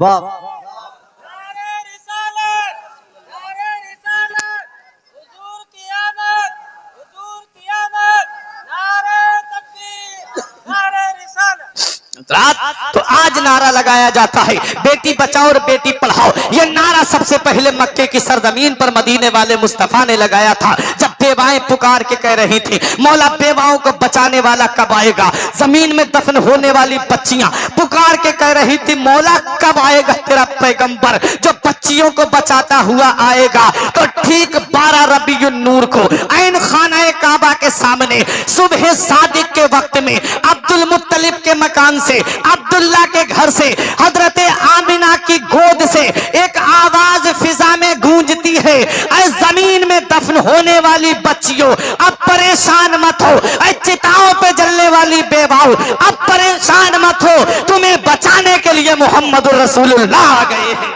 Speaker 3: वाह
Speaker 2: रात तो आज नारा लगाया जाता है बेटी बचाओ और बेटी पढ़ाओ। ये नारा सबसे पहले मक्के की सरजमीन पर मदीने वाले मुस्तफा ने लगाया था, जब बेवाएं पुकार के कह रही थी मौला बेवाओं को बचाने वाला कब आएगा। जमीन में दफन होने वाली बच्चियां पुकार के कह रही थी मौला कब आएगा तेरा पैगंबर जो बच्चियों को बचाता हुआ आएगा। तो ठीक 12 रबीउन नूर को ऐन खाना काबा के सामने सुबह सादिक के वक्त में अब्दुल मुत्तलिब के मकान से, अब्दुल्ला के घर से, हजरत आमिना की गोद से एक आवाज फिजा में गूंजती है, ऐ जमीन में दफन होने वाली बच्चियों अब परेशान मत हो, ऐ चिताओं पे जलने वाली बेवाओं अब परेशान मत हो, तुम्हें बचाने के लिए मोहम्मदुर रसूलुल्लाह आ गए हैं।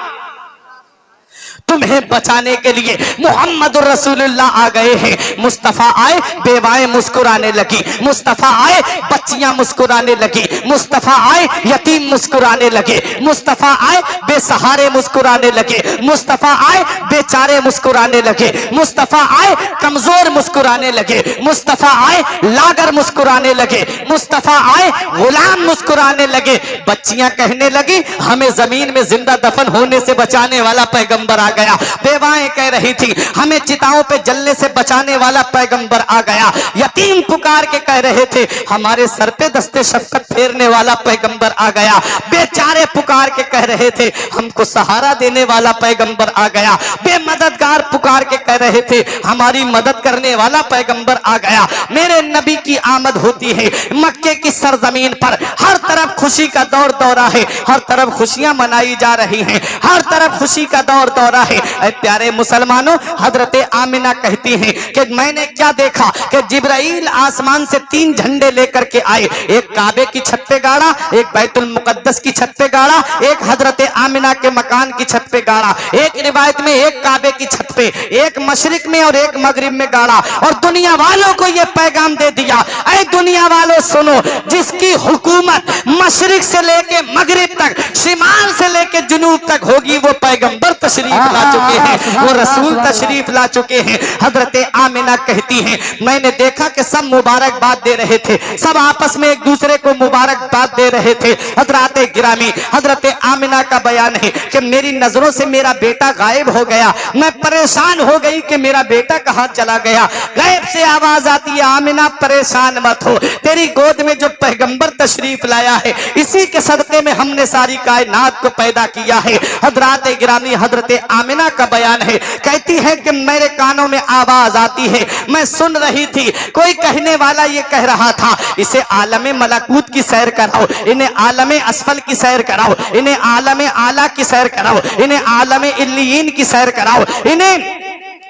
Speaker 2: तुम्हें बचाने के लिए मोहम्मदुर रसूलुल्लाह आ गए हैं। मुस्तफा आए, बेवाएं मुस्कुराने लगी, मुस्तफा आए, बच्चियां मुस्कुराने लगी, मुस्तफा आए, यतीम मुस्कुराने लगे, मुस्तफा आए, बेसहारे मुस्कुराने लगे, मुस्तफा आए, बेचारे मुस्कुराने लगे, मुस्तफा आए, कमजोर मुस्कुराने लगे, मुस्तफा आए, लागर मुस्कुराने लगे, मुस्तफा आए, गुलाम मुस्कुराने लगे। बच्चियां कहने लगी हमें जमीन में जिंदा दफन होने से बचाने वाला पैगंबर आ गया। बेवाएं कह रही थी हमें चिताओं पे जलने से बचाने वाला पैगंबर आ गया। यतीम पुकार के कह रहे थे हमारे सर पे दस्ते शफकत फेरने वाला पैगंबर आ गया। बेचारे पुकार के कह रहे थे हमको सहारा देने वाला पैगंबर आ गया। बेमददगार पुकार के कह रहे थे हमारी मदद करने वाला पैगंबर आ गया। मेरे नबी की आमद होती है मक्के की सरजमीन पर, हर तरफ खुशी का दौर दौरा है, हर तरफ खुशियां मनाई जा रही हैं, हर तरफ खुशी का दौर दौरा है। ऐ प्यारे मुसलमानों, हजरत आमिना कहती हैं कि मैंने क्या देखा कि जिब्राइल आसमान से 3 झंडे लेकर के आए, एक काबे की छत पे गाड़ा, एक बैतुल मुकद्दस की छत पे गाड़ा, एक हजरत आमिना के मकान की छत पे गाड़ा। एक रिवायत में एक काबे की छत पे, एक मशरिक में और एक मगरिब में गाड़ा और दुनिया वालों को यह पैगाम दे दिया ऐ दुनिया वालों सुनो, जिसकी हुकूमत मशरिक से लेके मगरिब तक, शिमाल से लेके जुनूब तक होगी, वो पैगंबर तशरीफ ला चुके हैं, वो रसूल तशरीफ ला चुके हैं। हजरत आमिना कहती हैं मैंने देखा कि सब मुबारकबाद दे रहे थे, सब आपस में एक दूसरे को मुबारकबाद दे रहे थे। हजरत गिरामी हजरत आमिना का बयान है कि मेरी नजरों से मेरा बेटा गायब हो गया, मैं परेशान हो गई कि मेरा बेटा कहां चला गया। गायब से आवाज आती है आमिना परेशान मत हो, तेरी गोद में जो पैगंबर तशरीफ लाया है इसी के सदके में हमने सारी कायनात को पैदा किया है। हजरत गिरामी हजरत आमिना का बयान है, कहती है कि मेरे कानों में आवाज आती है, मैं सुन रही थी, कोई कहने वाला ये कह रहा था इसे आलमे मलकूत की सैर कराओ, इन्हें आलमे असफल की सैर कराओ, इन्हें आलमे आला की सैर कराओ, इन्हें आलमे इल्लियीन की सैर कराओ, इन्हें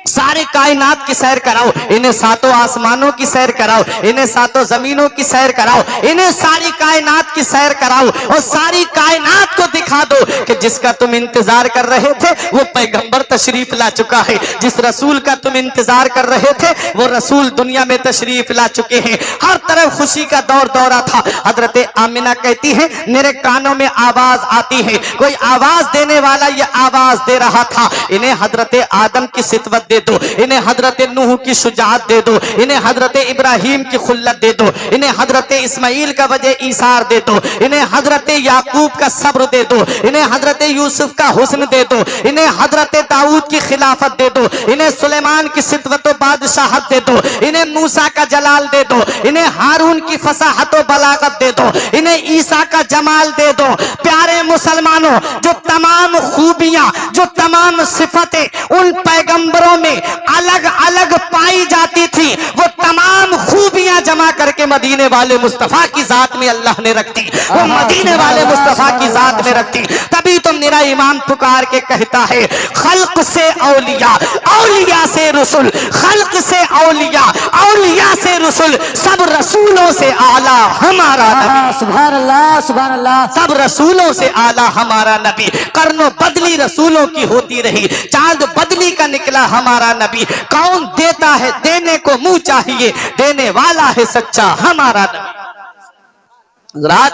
Speaker 2: सारे कायनात की सैर कराओ, इन्हें 7 आसमानों की सैर कराओ, इन्हें 7 जमीनों की सैर कराओ, इन्हें सारी कायनात की सैर कराओ और सारी कायनात को दिखा दो कि जिसका तुम इंतजार कर रहे थे वो पैगंबर तशरीफ ला चुका है, जिस रसूल का तुम इंतजार कर रहे थे वो रसूल दुनिया में तशरीफ ला चुके हैं। हर तरफ खुशी का दौर दौरा था। हजरत आमिना कहती है मेरे कानों में आवाज आती है, कोई आवाज देने वाला ये आवाज दे रहा था, इन्हें हजरत आदम की सितवत दे दो, इन्हें हजरत नूह की शुजाअत दे दो, इन्हें हजरत इब्राहिम की खुल्लत दे दो, इन्हें हजरत इस्माइल का वजह ईसार दे दो, इन्हें हजरत याकूब का सब्र दे दो, इन्हें हजरत यूसुफ का हुस्न दे दो, इन्हें हजरत दाऊद की खिलाफत दे दो, इन्हें सुलेमान की सितवत बादशाहत दे दो, इन्हें मूसा का जलाल दे दो, इन्हें हारून की फसाहत व बलागत दे दो, इन्हें ईसा का जमाल दे दो। प्यारे मुसलमानों, जो तमाम खूबियां, जो तमाम सिफतें उन पैगंबरों में अलग अलग पाई जाती थी, वो तमाम खूबियां जमा करके मदीने वाले मुस्तफा की जात में अल्लाह ने रख दी, वो मदीने वाले मुस्तफा की जात में रख दी। तभी तो मेरा इमाम पुकार के कहता है खल्क से औलिया, औलिया से रसूल, खल्क से औलिया, औलिया से रसूल, सब रसूलों से आला हमारा नबी।
Speaker 3: सुभान अल्लाह, सुभान अल्लाह।
Speaker 2: सब रसूलों से आला हमारा नबी। कर्नो बदली रसूलों की होती रही, चांद बदली का निकला हमारा नबी। कौन देता है देने को मुंह चाहिए, देने वाला है सच्चा हमारा नबी। रात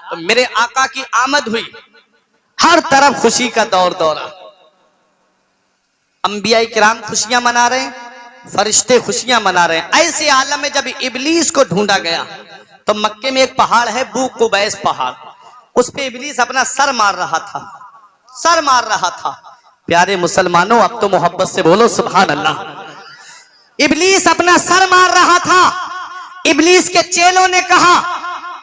Speaker 2: तो मेरे आका की आमद हुई, हर तरफ खुशी का दौर दौरा, अंबिया किराम खुशियां मना रहे हैं, फरिश्ते खुशियां मना रहे हैं। ऐसे आलम में जब इबलीस को ढूंढा गया तो मक्के में एक पहाड़ है बू कुबैस पहाड़, उस पे इब्लीस अपना सर मार रहा था, सर मार रहा था। प्यारे मुसलमानों, अब तो मोहब्बत से बोलो सुभान अल्लाह। इब्लीस अपना सर मार रहा था। इब्लीस के चेलों ने कहा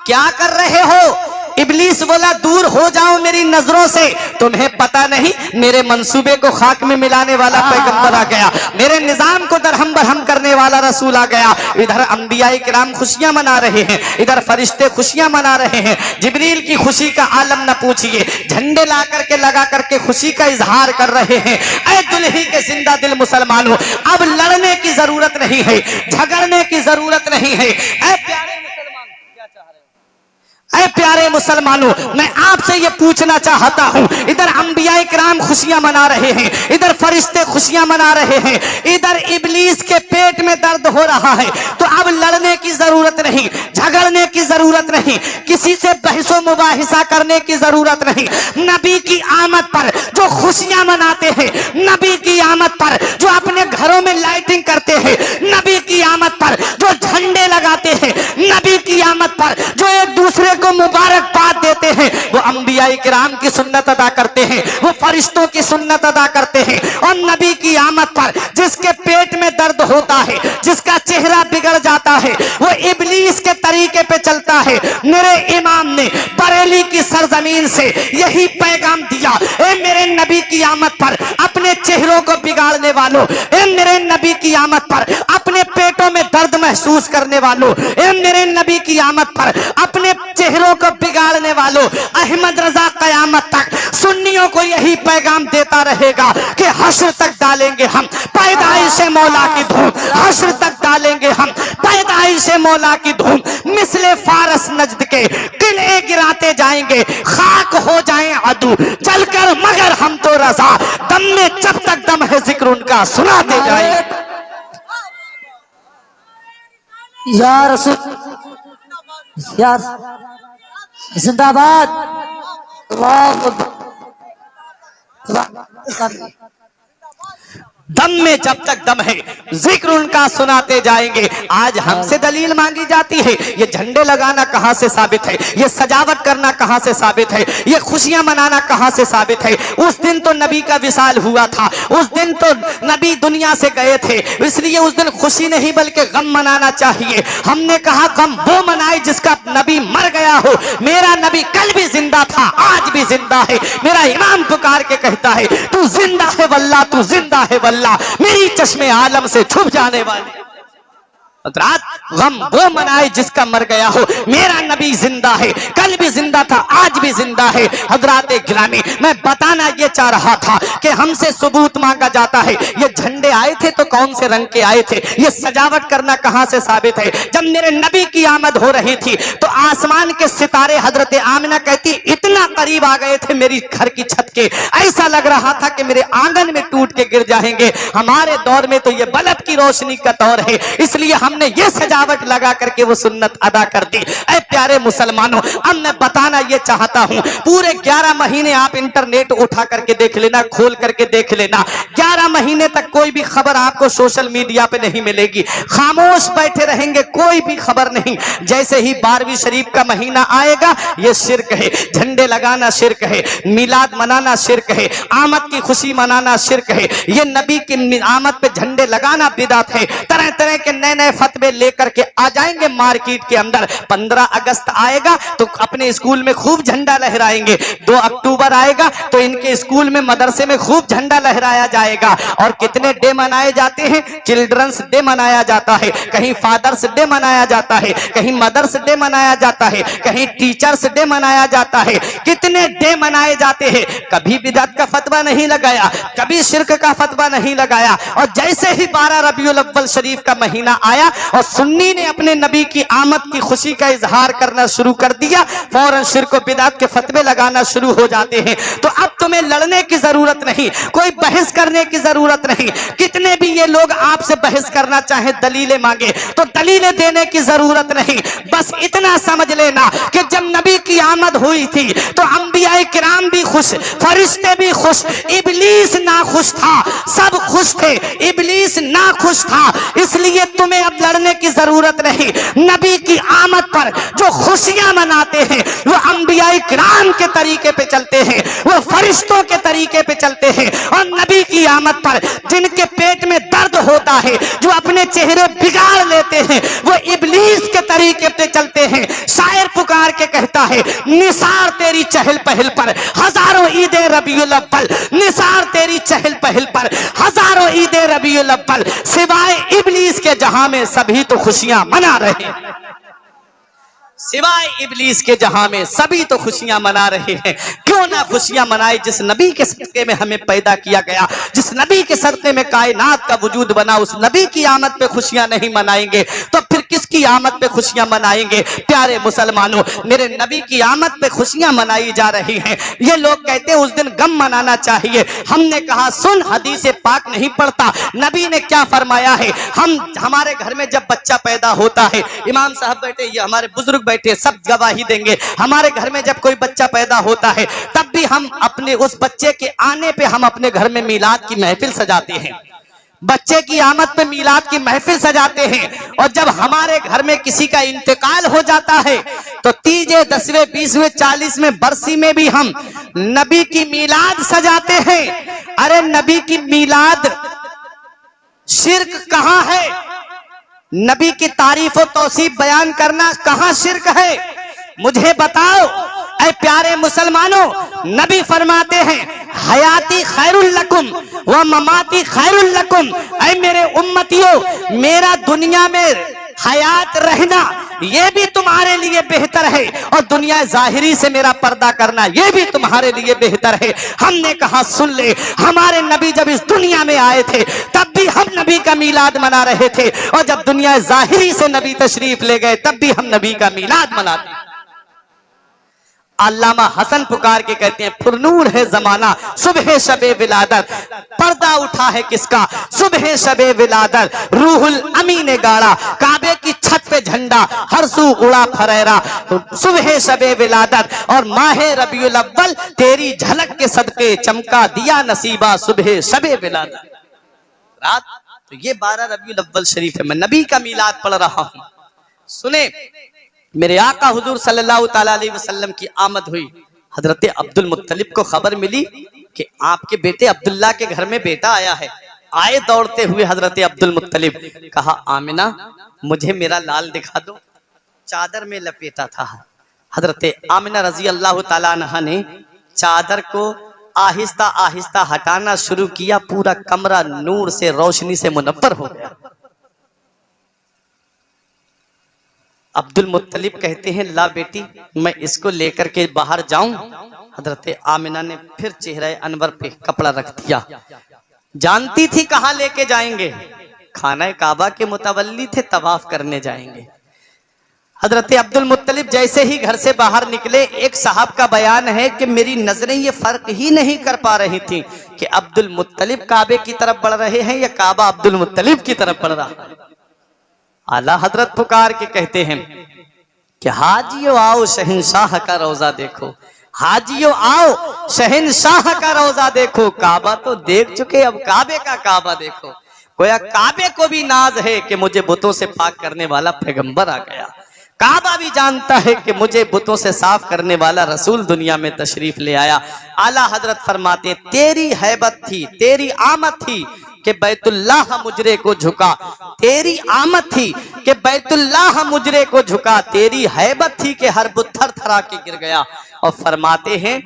Speaker 2: क्या कर रहे हो? इब्लीस बोला दूर हो जाओ मेरी नजरों से, तुम्हें पता नहीं मेरे मंसूबे को खाक में मिलाने वाला पैगंबर आ गया, मेरे निजाम को दरहम बरहम करने वाला रसूल आ गया। इधर अंबियाए किराम खुशियां मना रहे हैं, इधर फरिश्ते खुशियां मना रहे हैं। जिब्रील की खुशी का आलम न पूछिए, झंडे ला करके लगा करके खुशी का इजहार कर रहे हैं। ऐ दुल्ही के जिंदा दिल मुसलमानों, अब लड़ने की जरूरत नहीं है, झगड़ने की जरूरत नहीं है। ऐ प्यारे मुसलमानों, मैं आपसे ये पूछना चाहता हूँ, इधर अंबियाए किराम खुशियां मना रहे हैं, इधर फरिश्ते खुशियां मना रहे हैं, इधर इब्लीस के पेट में दर्द हो रहा है, तो अब लड़ने की जरूरत नहीं, झगड़ने की जरूरत नहीं, किसी से बहसो मुबाहिसा करने की जरूरत नहीं। नबी की आमद पर जो खुशियां मनाते हैं, नबी की आमद पर जो अपने घरों में लाइटिंग करते हैं, नबी की आमद पर जो झंडे लगाते हैं, नबी की आमद पर जो एक दूसरे को मुबारकबाद देते हैं, वो अंबियाए किराम की सुन्नत अदा करते हैं, वो फरिश्तों की सुन्नत अदा करते हैं। और नबी की आमद पर जिसके पेट में दर्द होता है, जिसका चेहरा बिगड़ जाता है, वो इब्लीस के तरीके पे चलता है। मेरे इमाम ने बरेली की सरजमीन से यही पैगाम दिया, ए मेरे नबी की आमद पर अपने चेहरों को बिगाड़ने वालों, ए मेरे नबी की आमद पर अपने पेटों में दर्द महसूस करने वालों, ए मेरे नबी की आमद पर अपने चेहरों को बिगाड़ने वालों, अहमद रजा कयामत तक सुन्नियों को यही पैगाम देता रहेगा कि हश्र तक डालेंगे हम पैदाइश मौला की धूम, हश्र तक डालेंगे हम पैदाइश मौला की धूम। मिसले फारस नजद के किले गिराते जाएंगे, खाक हो जाएं अदू चलकर, मगर हम तो रजा, दम में जब तक दम है जिक्र उनका सुनाते जाएंगे।
Speaker 3: या रसूल यार जिंदाबाद।
Speaker 2: दम में जब तक दम है जिक्र उनका सुनाते जाएंगे। आज हमसे दलील मांगी जाती है, ये झंडे लगाना कहां से साबित है, ये सजावट करना कहां से साबित है, ये खुशियां मनाना कहां से साबित है। उस दिन तो नबी का विसाल हुआ था, उस दिन तो नबी दुनिया से गए थे, इसलिए उस दिन खुशी नहीं बल्कि गम मनाना चाहिए। हमने कहा गम वो मनाए जिसका नबी मर गया हो। मेरा नबी कल भी जिंदा था, आज भी जिंदा है। मेरा इमाम पुकार के कहता है, तू जिंदा है वल्लाह, तू जिंदा है वल्लाह, मेरी चश्मे आलम से छुप जाने वाले। रात गम वो मनाए जिसका मर गया हो। मेरा नबी जिंदा है, कल भी जिंदा था, आज भी जिंदा है। हजरात गिरामी, मैं बताना ये चाह रहा था कि हमसे सबूत मांगा जाता है। ये झंडे आए थे तो कौन से रंग के आए थे, ये सजावट करना कहां से साबित है। जब मेरे नबी की आमद हो रही थी तो आसमान के सितारे, हजरत आमिना कहती, इतना करीब आ गए थे मेरी घर की छत के, ऐसा लग रहा था कि मेरे आंगन में टूट के गिर जाएंगे। हमारे दौर में तो ये बल्ब की रोशनी का दौर है, इसलिए हमने ये सजावट लगा करके वो सुन्नत अदा कर दी। ऐ प्यारे मुसलमानों, अब मैं बताना ये चाहता हूं, पूरे 11 महीने आप इंटरनेट उठा करके देख लेना, खोल करके देख लेना, 11 महीने तक कोई भी खबर आपको सोशल मीडिया पे नहीं मिलेगी। खामोश बैठे रहेंगे, कोई भी खबर नहीं। जैसे ही 12वीं शरीफ का महीना आएगा, ये शिर्क है, झंडे लगाना शिर्क है, मिलाद मनाना शिर्क है, आमद की खुशी मनाना शिर्क है, ये नबी की आमद पे झंडे लगाना बिदअत है। तरह तरह के नए नए फतवे लेकर के आ जाएंगे मार्केट के अंदर। 15 अगस्त आएगा तो अपने स्कूल में खूब झंडा लहराएंगे, 2 अक्टूबर आएगा तो इनके स्कूल में मदरसे में खूब झंडा लहराया जाएगा। और कितने डे मनाए जाते हैं, चिल्ड्रंस डे मनाया जाता है, कहीं फादर्स डे मनाया जाता है, कहीं मदर्स डे मनाया जाता है, कहीं टीचर्स डे मनाया जाता है। कितने डे मनाए जाते हैं, कभी बिदअत का फतवा नहीं लगाया, कभी शिर्क का फतवा नहीं लगाया। और जैसे ही 12 रबीउल अव्वल शरीफ का महीना आया और सुन्नी ने अपने नबी की आमद की खुशी का इजहार करना शुरू कर दिया, फौरन शिर्क और बिदअत के फतवे लगाना शुरू हो जाते हैं। तो अब तुम्हें लड़ने की जरूरत नहीं, कोई बहस करने की जरूरत नहीं। कितने भी ये लोग आपसे बहस करना चाहे, दलीलें मांगे तो दलीलें देने की जरूरत नहीं। बस इतना समझ लेना कि जब नबी की आमद हुई थी तो अंबियाए किराम भी खुश, फरिश्ते भी खुश, इब्लीस ना खुश था, सब खुश थे, इब्लीस ना खुश था। इसलिए तुम्हें अब लड़ने की जरूरत नहीं। नबी की आमद पर जो खुशियां मनाते हैं वो अंबियाए किराम के तरीके पे चलते हैं, वो फरिश्तों के तरीके पे चलते हैं। और नबी की आमद पर जिनके पेट में दर्द होता है, जो अपने चेहरे बिगाड़ लेते हैं, वो इब्लीस के तरीके पे चलते हैं। शायर पुकार के कहता है, निसार तेरी चहल पहल पर हजारों ईदे रबीउल अव्वल, निसार तेरी चहल पहल पर हजारों ईदे रबीउल अव्वल, सिवाय इब्लीस के जहां में सभी तो खुशियां मना रहे हैं, सिवाय इब्लीस के जहां में सभी तो खुशियां मना रहे हैं। क्यों ना खुशियां मनाए जिस नबी के सदके में हमें पैदा किया गया, जिस नबी के सदके में कायनात का वजूद बना, उस नबी की आमद पे खुशियां नहीं मनाएंगे तो फिर किसकी आमद पे खुशियां मनाएंगे? प्यारे मुसलमानों, मेरे नबी की आमद पे खुशियां मनाई जा रही हैं। ये लोग कहते हैं उस दिन गम मनाना चाहिए। हमने कहा सुन, हदीस पाक नहीं पढ़ता, नबी ने क्या फरमाया है। हमारे घर में जब बच्चा पैदा होता है, इमाम साहब बैठे, ये हमारे बुजुर्ग बैठे, सब गवाही देंगे, हमारे घर में जब कोई बच्चा पैदा होता है तब भी हम अपने उस बच्चे के आने पे हम अपने घर में मीलाद की महफिल सजाते हैं, बच्चे की आमद पे मीलाद की महफिल सजाते हैं। और जब हमारे घर में किसी का इंतकाल हो जाता है तो 3, 10, 20, 40 बरसी में भी हम नबी की मीलाद सजाते हैं। अरे नबी की मीलाद शिर्क कहां है? नबी की तारीफ और तौसीफ बयान करना कहां शिर्क है? मुझे बताओ ऐ प्यारे मुसलमानों। नबी फरमाते हैं हयाती खैरुल लकुम व ममाती खैरुल लकुम। ऐ मेरे उम्मतियों, मेरा दुनिया में हयात रहना ये भी तुम्हारे लिए बेहतर है और दुनिया जाहिरी से मेरा पर्दा करना ये भी तुम्हारे लिए बेहतर है। हमने कहा सुन ले, हमारे नबी जब इस दुनिया में आए थे तब भी हम नबी का मीलाद मना रहे थे, और जब दुनिया जाहिरी से नबी तशरीफ ले गए तब भी हम नबी का मीलाद मनाते हैं। अल्लामा हसन पुकार के कहते हैं फुरनूर है जमाना सुबह शबे विलादत, पर्दा उठा है किसका? सुबह शबे विलादत, रूहुल अमी ने गाड़ा काबे की छत पे झंडा, हर सू उड़ा फरेरा, सुबह शबे विलादत और माहे रबीउल अव्वल तेरी झलक के सदके चमका दिया नसीबा सुबह शबे विलादत। रात तो ये 12 रबीउल अव्वल शरीफ है, मैं नबी का मीलाद पढ़ रहा हूं। सुने, मेरे आका हुजूर सल्लल्लाहु ताला अलैहि वसल्लम की आमद हुई। हजरत अब्दुल मुत्तलिब को खबर मिली कि आपके बेटे अब्दुल्ला के घर में बेटा आया है। आए दौड़ते हुए हजरत अब्दुल मुत्तलिब, कहा आमिना मुझे मेरा लाल दिखा दो। चादर में लपेटा था। हजरत आमिना रजी अल्लाह ताला अन्हा ने चादर को आहिस्ता आहिस्ता हटाना शुरू किया, पूरा कमरा नूर से रोशनी से मुनव्वर हो गया। अब्दुल मुत्तलिब कहते हैं ला बेटी मैं इसको लेकर के बाहर जाऊं। हजरत आमिना ने फिर चेहरे अनवर पे कपड़ा रख दिया। जानती थी कहां लेके जाएंगे, खाना काबा के मुतवल्ली थे, तवाफ करने जाएंगे। हजरत अब्दुल मुत्तलिब जैसे ही घर से बाहर निकले, एक साहब का बयान है कि मेरी नजरें ये फर्क ही नहीं कर पा रही थी कि अब्दुल मुत्तलिब काबे की तरफ बढ़ रहे हैं या काबा अब्दुल मुत्तलिब की तरफ बढ़ रहा है। आला हजरत पुकार के कहते हैं कि हाजियों आओ शहंशाह का रोजा देखो, हाजियों आओ शहंशाह का रोजा देखो। काबा तो देख चुके, अब काबे का काबा देखो। गोया काबे को भी नाज है कि मुझे बुतों से पाक करने वाला पैगंबर आ गया। काबा भी जानता है कि मुझे बुतों से साफ करने वाला रसूल दुनिया में तशरीफ ले आया। आला हजरत फरमाते तेरी हैबत थी, तेरी आमद थी कि बैतुल्लाह मुजरे को झुका, तेरी आमद थी कि बैतुल्लाह मुजरे को झुका, तेरी हैबत थी कि हर बुत थर थरा के गिर गया। और फरमाते हैं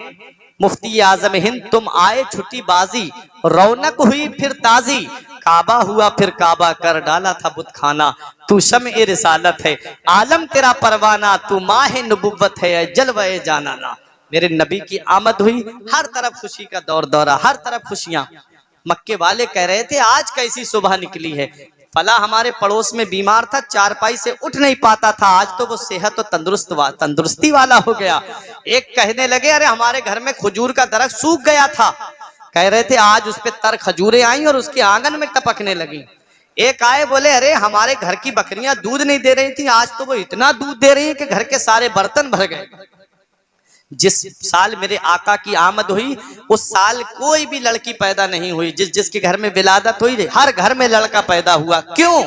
Speaker 2: मुफ्ती आजम हिंद तुम आए छुट्टी बाजी, रौनक हुई फिर ताजी, काबा हुआ फिर काबा कर डाला था बुत खाना, तू शम्ए रिसालत है आलम तेरा परवाना, तू माहे नबुव्वत है जलवे जाना ना। मेरे नबी की आमद हुई, हर तरफ खुशी का दौर दौरा, हर तरफ खुशियां। मक्के वाले कह रहे थे आज कैसी सुबह निकली है, फला हमारे पड़ोस में बीमार था, चारपाई से उठ नहीं पाता था, आज तो वो सेहत और तंदुरुस्ती वाला हो गया। एक कहने लगे अरे हमारे घर में खजूर का दरख्त सूख गया था, कह रहे थे आज उस पे तर खजूरें आई और उसके आंगन में टपकने लगी। एक आए बोले अरे हमारे घर की बकरियां दूध नहीं दे रही थी, आज तो वो इतना दूध दे रही है कि घर के सारे बर्तन भर गए। जिस साल मेरे आका की आमद हुई उस साल कोई भी लड़की पैदा नहीं हुई, जिसके घर में विलादत हुई हर घर में लड़का पैदा हुआ। क्यों?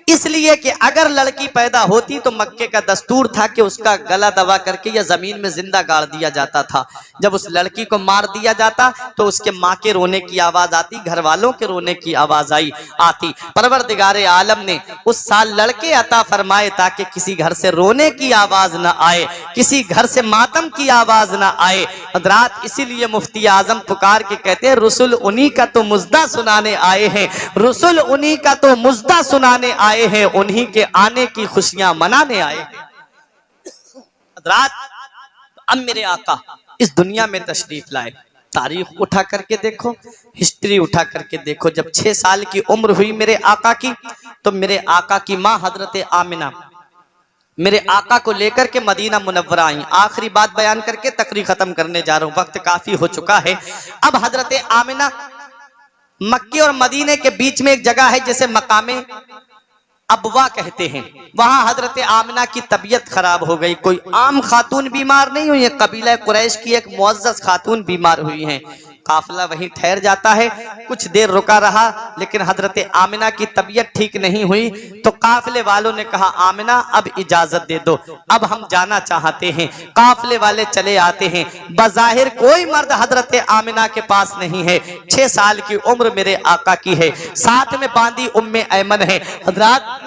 Speaker 2: इसलिए कि अगर लड़की पैदा होती तो मक्के का दस्तूर था कि उसका गला दबा करके या जमीन में जिंदा गाड़ दिया जाता था। जब उस लड़की को मार दिया जाता तो उसके माँ के रोने की आवाज आती, घर वालों के रोने की आवाज आती। परवरदिगारे आलम ने उस साल लड़के अता फरमाए ताकि किसी घर से रोने की आवाज ना आए, किसी घर से मातम की आवाज ना आए। हज़रात इसीलिए मुफ्ती आजम पुकार के कहते हैं रुसुल उन्हीं का तो मुज़्दा सुनाने आए हैं, रुसुल उन्हीं का तो मुज़्दा सुनाने आए हैं, उन्हीं के आने की खुशियां मनाने आए हैं। हज़रात अब मेरे आका इस दुनिया में तशरीफ लाए। तारीख उठा करके देखो, हिस्ट्री उठा करके देखो। जब 6 साल की उम्र हुई मेरे आका की तो मेरे आका की माँ हजरत आमिना मेरे आका को लेकर के मदीना मुनव्वरा आई। आखिरी बात बयान करके तकरीर खत्म करने जा रहा हूँ, वक्त काफी हो चुका है। अब हजरत आमिना मक्के और मदीने के बीच में एक जगह है जिसे मकामे अबवा कहते हैं। वहां हजरत आमिना की तबीयत खराब हो गई। कोई आम खातून बीमार नहीं हुई है, कबीला कुरैश की एक मुअज़्ज़ज़ खातून बीमार हुई हैं। काफिला वहीं ठहर जाता है, कुछ देर रुका रहा, लेकिन हजरत आमिना की तबीयत ठीक नहीं हुई तो काफिले वालों ने कहा आमिना अब इजाजत दे दो, अब हम जाना चाहते हैं। काफिले वाले चले आते हैं। बज़ाहिर कोई मर्द हजरत आमिना के पास नहीं है। 6 साल की उम्र मेरे आका की है, साथ में बांदी उम्मे ऐमन है। हजरत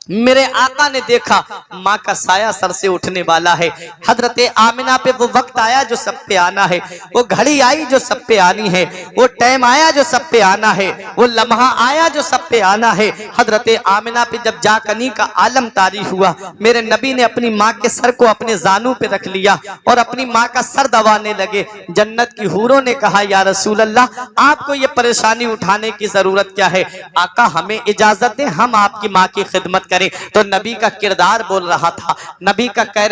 Speaker 2: मेरे आका ने देखा माँ का साया सर से उठने वाला है। हजरत आमिना पे वो वक्त आया जो सब पे आना है, वो घड़ी आई जो सब पे आनी है, वो टाइम आया जो सब पे आना है, वो लम्हा आया जो सब पे आना है। हजरत आमिना पे जब जाकनी का आलम तारी हुआ, मेरे नबी ने अपनी माँ के सर को अपने जानू पे रख लिया और अपनी माँ का सर दबाने लगे। जन्नत की हूरों ने कहा या रसूल अल्लाह आपको ये परेशानी उठाने की जरूरत क्या है, आका हमें इजाजत दें हम आपकी माँ की खिदमत करें। तो नबी का किरदार बोल रहा था, नबी का कह